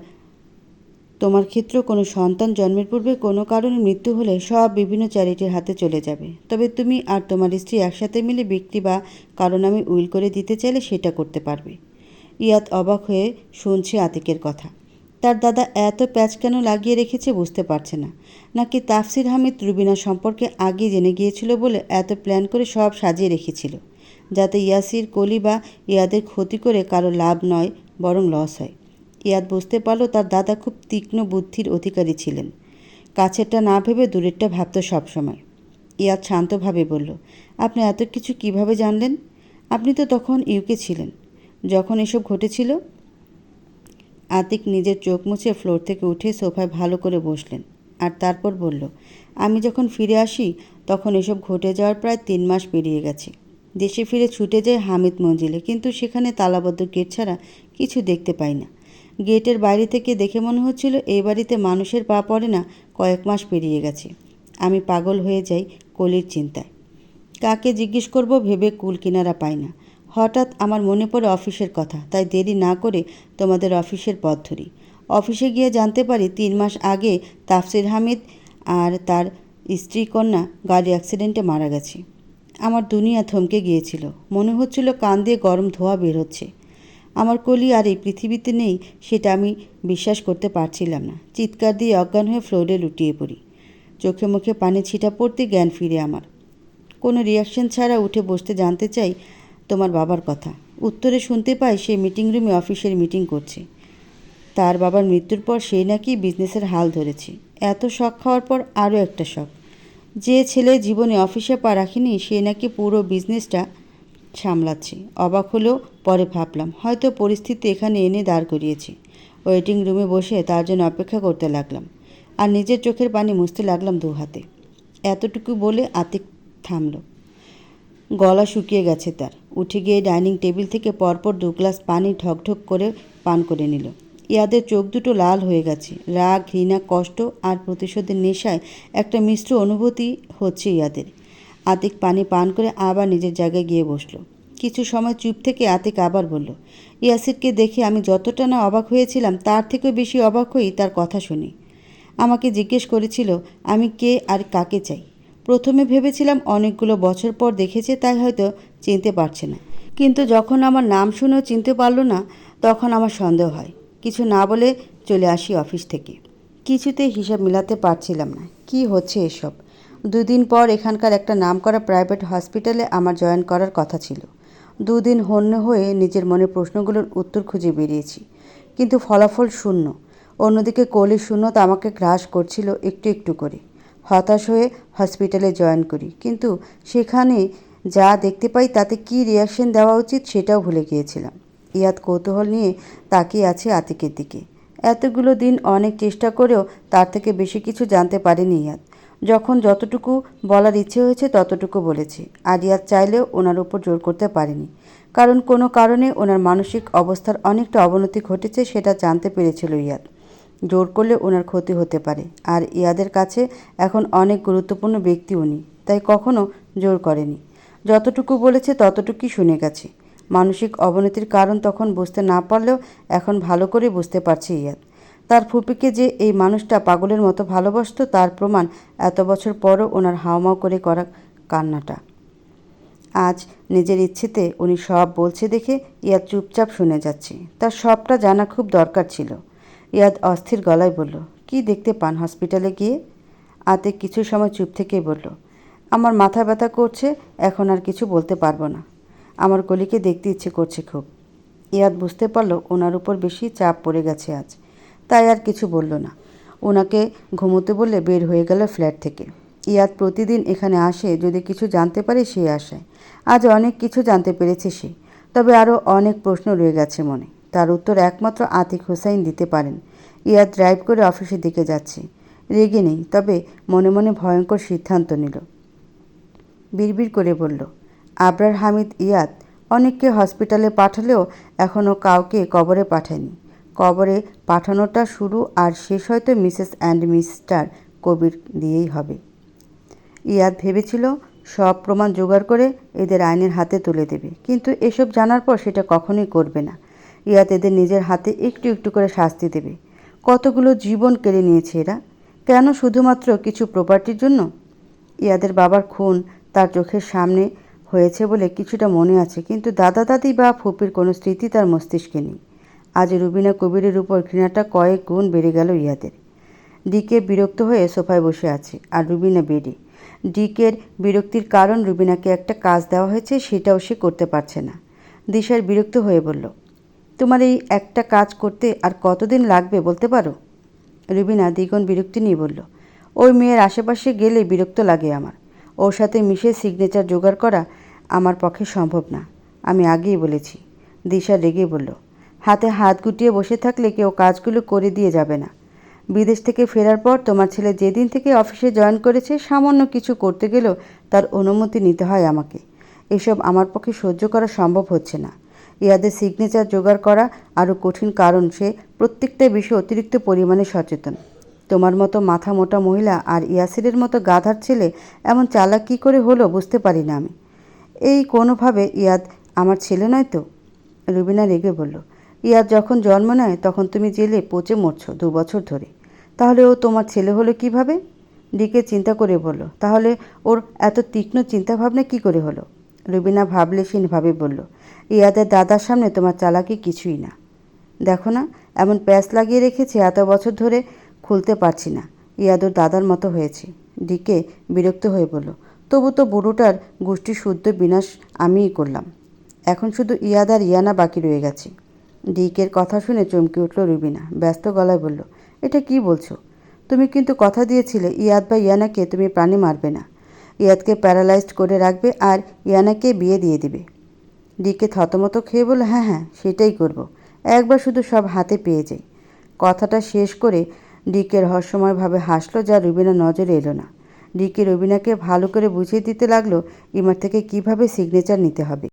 তোমার ক্ষেত্রেও কোনো সন্তান জন্মের পূর্বে কোনো কারণে মৃত্যু হলে সব বিভিন্ন চ্যারিটির হাতে চলে যাবে। তবে তুমি আর তোমার স্ত্রী একসাথে মিলে বিক্রি বা কারো নামে উইল করে দিতে চাইলে সেটা করতে পারবে। ইয়াদ অবাক হয়ে শুনছে আতিকের কথা। তার দাদা এত প্যাচ কেন লাগিয়ে রেখেছে বুঝতে পারছে না। নাকি তাফসির আহমেদ রুবিনা সম্পর্কে আগে জেনে গিয়েছিল বলে এত প্ল্যান করে সব সাজিয়ে রেখেছিল, যাতে ইয়াসির, কলি বা ইয়াদের ক্ষতি করে কারো লাভ নয় বরং লস হয়। ইয়াদ বুঝতে পারল তার দাদা খুব তীক্ষ্ণ বুদ্ধির অধিকারী ছিলেন। কাছেরটা না ভেবে দূরেরটা ভাবত সবসময়। ইয়াদ শান্তভাবে বলল, আপনি এত কিছু কিভাবে জানলেন? আপনি তো তখন ইউকে ছিলেন যখন এসব ঘটেছিল। আতিক নিজের চোখ মুছে ফ্লোর থেকে উঠে সোফায় ভালো করে বসলেন, আর তারপর বলল, আমি যখন ফিরে আসি তখন এসব ঘটে যাওয়ার প্রায় 3 মাস পেরিয়ে গেছে। দেশে ফিরে ছুটে যায় হামিদ মঞ্জিলে, কিন্তু সেখানে তালাবদ্ধ গেট ছাড়া কিছু দেখতে পাই না। গেটের বাইরে থেকে দেখে মনে হচ্ছিল এই বাড়িতে মানুষের পা পড়ে না কয়েক মাস পেরিয়ে গেছে। আমি পাগল হয়ে যাই কলির চিন্তায়। কাকে জিজ্ঞেস করব ভেবে কুল কিনারা পাই না। হঠাৎ আমার মনে পড়ে অফিসের কথা, তাই দেরি না করে তোমাদের অফিসের পথ ধরি। অফিসে গিয়ে জানতে পারি 3 মাস আগে তাফসির হামিদ আর তার স্ত্রী কন্যা গাড়ি অ্যাক্সিডেন্টে মারা গেছে। আমার দুনিয়া থমকে গিয়েছিল। মনে হচ্ছিল কান দিয়ে গরম ধোঁয়া বের হচ্ছে। আমার কলি আর এই পৃথিবীতে নেই সেটা আমি বিশ্বাস করতে পারছিলাম না। চিৎকার দিয়ে অজ্ঞান হয়ে ফ্লোরে লুটিয়ে পড়ি। চোখে মুখে পানি ছিটা পড়তে জ্ঞান ফিরে আমার। কোনো রিয়াকশন ছাড়া উঠে বসতে জানতে চাই তোমার বাবার কথা। উত্তরে শুনতে পাই সে মিটিং রুমে অফিসের মিটিং করছে। তার বাবার মৃত্যুর পর সেই নাকি বিজনেসের হাল ধরেছে। এত শখ খাওয়ার পর আরও একটা শখ। যে ছেলে জীবনে অফিসে পা রাখেনি সে নাকি পুরো বিজনেসটা সামলাচ্ছে। অবাক হলেও পরে ভাবলাম হয়তো পরিস্থিতি এখানে এনে দাঁড় করিয়েছে। ওয়েটিং রুমে বসে তার জন্য অপেক্ষা করতে লাগলাম, আর নিজের চোখের পানি মুছতে লাগলাম 2 হাতে। এতটুকু বলে আতিক থামল। গলা শুকিয়ে গেছে তার। উঠে গিয়ে ডাইনিং টেবিল থেকে পরপর 2 গ্লাস পানি ঢকঢক করে পান করে নিল। ইয়াদের চোখ দুটো লাল হয়ে গেছে। রাগ, ঘৃণা, কষ্ট আর প্রতিশোধের নেশায় একটা মিশ্র অনুভূতি হচ্ছে ইয়াদের। আতিক পানি পান করে আবার নিজের জায়গায় গিয়ে বসল। কিছু সময় চুপ থেকে আতিক আবার বলল, ইয়াসিরকে দেখে আমি যতটা না অবাক হয়েছিলাম তার থেকেও বেশি অবাক হই তার কথা শুনি। আমাকে জিজ্ঞেস করেছিল আমি কে আর কাকে চাই। প্রথমে ভেবেছিলাম অনেকগুলো বছর পর দেখেছে তাই হয়তো চিনতে পারছে না, কিন্তু যখন আমার নাম শুনেও চিনতে পারলো না তখন আমার সন্দেহ হয়। কিছু না বলে চলে আসি অফিস থেকে। কিছুতেই হিসাব মিলাতে পারছিলাম না কি হচ্ছে এসব। 2 দিন পর এখানকার একটা নামকরা প্রাইভেট হসপিটালে আমার জয়েন করার কথা ছিল। 2 দিন হন্য হয়ে নিজের মনে প্রশ্নগুলোর উত্তর খুঁজে বেরিয়েছি, কিন্তু ফলাফল শূন্য। অন্যদিকে কলির শূন্যতা আমাকে গ্রাস করছিল একটু একটু করে। হতাশ হয়ে হসপিটালে জয়েন করি, কিন্তু সেখানে যা দেখতে পাই তাতে কী রিয়াকশন দেওয়া উচিত সেটাও ভুলে গিয়েছিলাম। ইয়াদ কৌতূহল নিয়ে তাকিয়ে আছে আতিকের দিকে। এতগুলো দিন অনেক চেষ্টা করেও তার থেকে বেশি কিছু জানতে পারেনি ইয়াদ। যখন যতটুকু বলার ইচ্ছে হয়েছে ততটুকু বলেছে, আর ইয়াদ চাইলেও ওনার উপর জোর করতে পারেনি, কারণ কোনো কারণে ওনার মানসিক অবস্থার অনেকটা অবনতি ঘটেছে সেটা জানতে পেরেছিল ইয়াদ। জোর করলে ওনার ক্ষতি হতে পারে, আর ইয়াদের কাছে এখন অনেক গুরুত্বপূর্ণ ব্যক্তি উনি, তাই কখনো জোর করেনি। যতটুকু বলেছে ততটুকুই শুনে গেছে। মানসিক অবনতির কারণ তখন বুঝতে না পারলেও এখন ভালো করে বুঝতে পারছে ইয়াদ। তার ফুপিকে যে এই মানুষটা পাগলের মতো ভালোবাসত তার প্রমাণ এত বছর পরও ওনার হাওমাও করে করা কান্নাটা। আজ নিজের ইচ্ছেতে উনি সব বলছে দেখে ইয়াদ চুপচাপ শুনে যাচ্ছে। তার সবটা জানা খুব দরকার ছিল। ইয়াদ অস্থির গলায় বলল, কি দেখতে পান হসপিটালে গিয়ে? আতিক কিছু সময় চুপ থেকেই বলল, আমার মাথা ব্যথা করছে, এখন আর কিছু বলতে পারবো না। আমার কলিকে দেখতে ইচ্ছে করছে খুব। ইয়াদ বুঝতে পারল ওনার উপর বেশি চাপ পড়ে গেছে আজ, তাই আর কিছু বলল না। ওনাকে ঘুমোতে বললে বের হয়ে গেল ফ্ল্যাট থেকে। ইয়াদ প্রতিদিন এখানে আসে যদি কিছু জানতে পারে সেই আশায়। আজ অনেক কিছু জানতে পেরেছে সে, তবে আরও অনেক প্রশ্ন রয়ে গেছে মনে। তার উত্তর একমাত্র আতিক হোসাইন দিতে পারেন। ইয়াদ ড্রাইভ করে অফিসের দিকে যাচ্ছে। রেগে নেই, তবে মনে মনে ভয়ঙ্কর সিদ্ধান্ত নিল। বিড়বিড় করে বলল, আবরার হামিদ ইয়াদ অনেককে হসপিটালে পাঠালেও এখনও কাউকে কবরে পাঠায়নি। কবরে পাঠানোটা শুরু আর শেষ হয়তো মিসেস অ্যান্ড মিস্টার কবির দিয়েই হবে। ইয়াদ ভেবেছিল সব প্রমাণ জোগাড় করে এদের আইনের হাতে তুলে দেবে, কিন্তু এসব জানার পর সেটা কখনোই করবে না। ইয়াদ এদের নিজের হাতে একটু একটু করে শাস্তি দেবে। কতগুলো জীবন কেড়ে নিয়েছে এরা, কেন? শুধুমাত্র কিছু প্রপার্টির জন্য। ইয়াদের বাবার খুন তার চোখের সামনে হয়েছে বলে কিছুটা মনে আছে, কিন্তু দাদা দাদি বা ফুপির কোনো স্মৃতি তার মস্তিষ্কে নেই। আজ রুবিনা কবিরের উপর ঘৃণাটা কয়েক গুণ বেড়ে গেল ইয়াদের। ডিকে বিরক্ত হয়ে সোফায় বসে আছে আর রুবিনা বেডে। ডিকের বিরক্তির কারণ রুবিনাকে একটা কাজ দেওয়া হয়েছে, সেটাও সে করতে পারছে না। দিশার বিরক্ত হয়ে বলল, তোমার এই একটা কাজ করতে আর কতদিন লাগবে বলতে পারো? রুবিনা দ্বিগুণ বিরক্তি নিয়ে বলল, ওই মেয়ের আশেপাশে গেলে বিরক্ত লাগে আমার। ওর সাথে মিশে সিগনেচার জোগাড় করা আমার পক্ষে সম্ভব না, আমি আগেই বলেছি। দিশা রেগে বলল, হাতে হাত গুটিয়ে বসে থাকলে কেউ কাজগুলো করে দিয়ে যাবে না। বিদেশ থেকে ফেরার পর তোমার ছেলে যেদিন থেকে অফিসে জয়েন করেছে সামান্য কিছু করতে গেলেও তার অনুমতি নিতে হয় আমাকে। এসব আমার পক্ষে সহ্য করা সম্ভব হচ্ছে না। ইয়াদের সিগনেচার জোগাড় করা আরও কঠিন, কারণ সে প্রত্যেকটা বিষয়ে অতিরিক্ত পরিমাণে সচেতন। তোমার মতো মাথা মোটা মহিলা আর ইয়াসিরের মতো গাধার ছেলে এমন চালাক কী করে হলো বুঝতে পারি না আমি। এই কোনোভাবে ইয়াদ আমার ছেলে নয় তো? রুবিনা রেগে বলল, ইয়াদ যখন জন্ম নেয় তখন তুমি জেলে পচে মরছ 2 বছর ধরে, তাহলে ও তোমার ছেলে হলো কিভাবে? ডিকে চিন্তা করে বলল, তাহলে ওর এত তীক্ষ্ণ চিন্তাভাবনা কী করে হলো? রুবিনা ভাবলেশীনভাবে বলল, ইয়াদের দাদার সামনে তোমার চালাকি কিছুই না। দেখো না, এমন প্যাঁচ লাগিয়ে রেখেছে এত বছর ধরে, খুলতে পারছি না। ইয়াদর দাদার মতো হয়েছে। ডিকে বিরক্ত হয়ে বলল, তবু তো বুড়োটার গোষ্ঠী শুদ্ধ বিনাশ আমিই করলাম। এখন শুধু ইয়াদ আর ইয়ানা বাকি রয়ে গেছে। ডিকের কথা শুনে চমকে উঠল রুবিনা, ব্যস্ত গলায় বলল, এটা কি বলছো? তুমি কিন্তু কথা দিয়েছিলে ইয়াদ বা ইয়ানাকে তুমি প্রাণে মারবে না। ইয়াদকে প্যারালাইজড করে রাখবে আর ইয়ানাকে বিয়ে দিয়ে দিবে। ডিকে থতমত খেয়ে বলল, হ্যাঁ হ্যাঁ, সেটাই করব। একবার শুধু সব হাতে পেয়ে যাই। কথাটা শেষ করে ডিকে রহস্যময়ভাবে হাসলো, যা রুবিনা নজরে এলো না। ডিকে রুবিনাকে ভালো করে বুঝিয়ে দিতে লাগলো ইমার থেকে কিভাবে সিগনেচার নিতে হবে।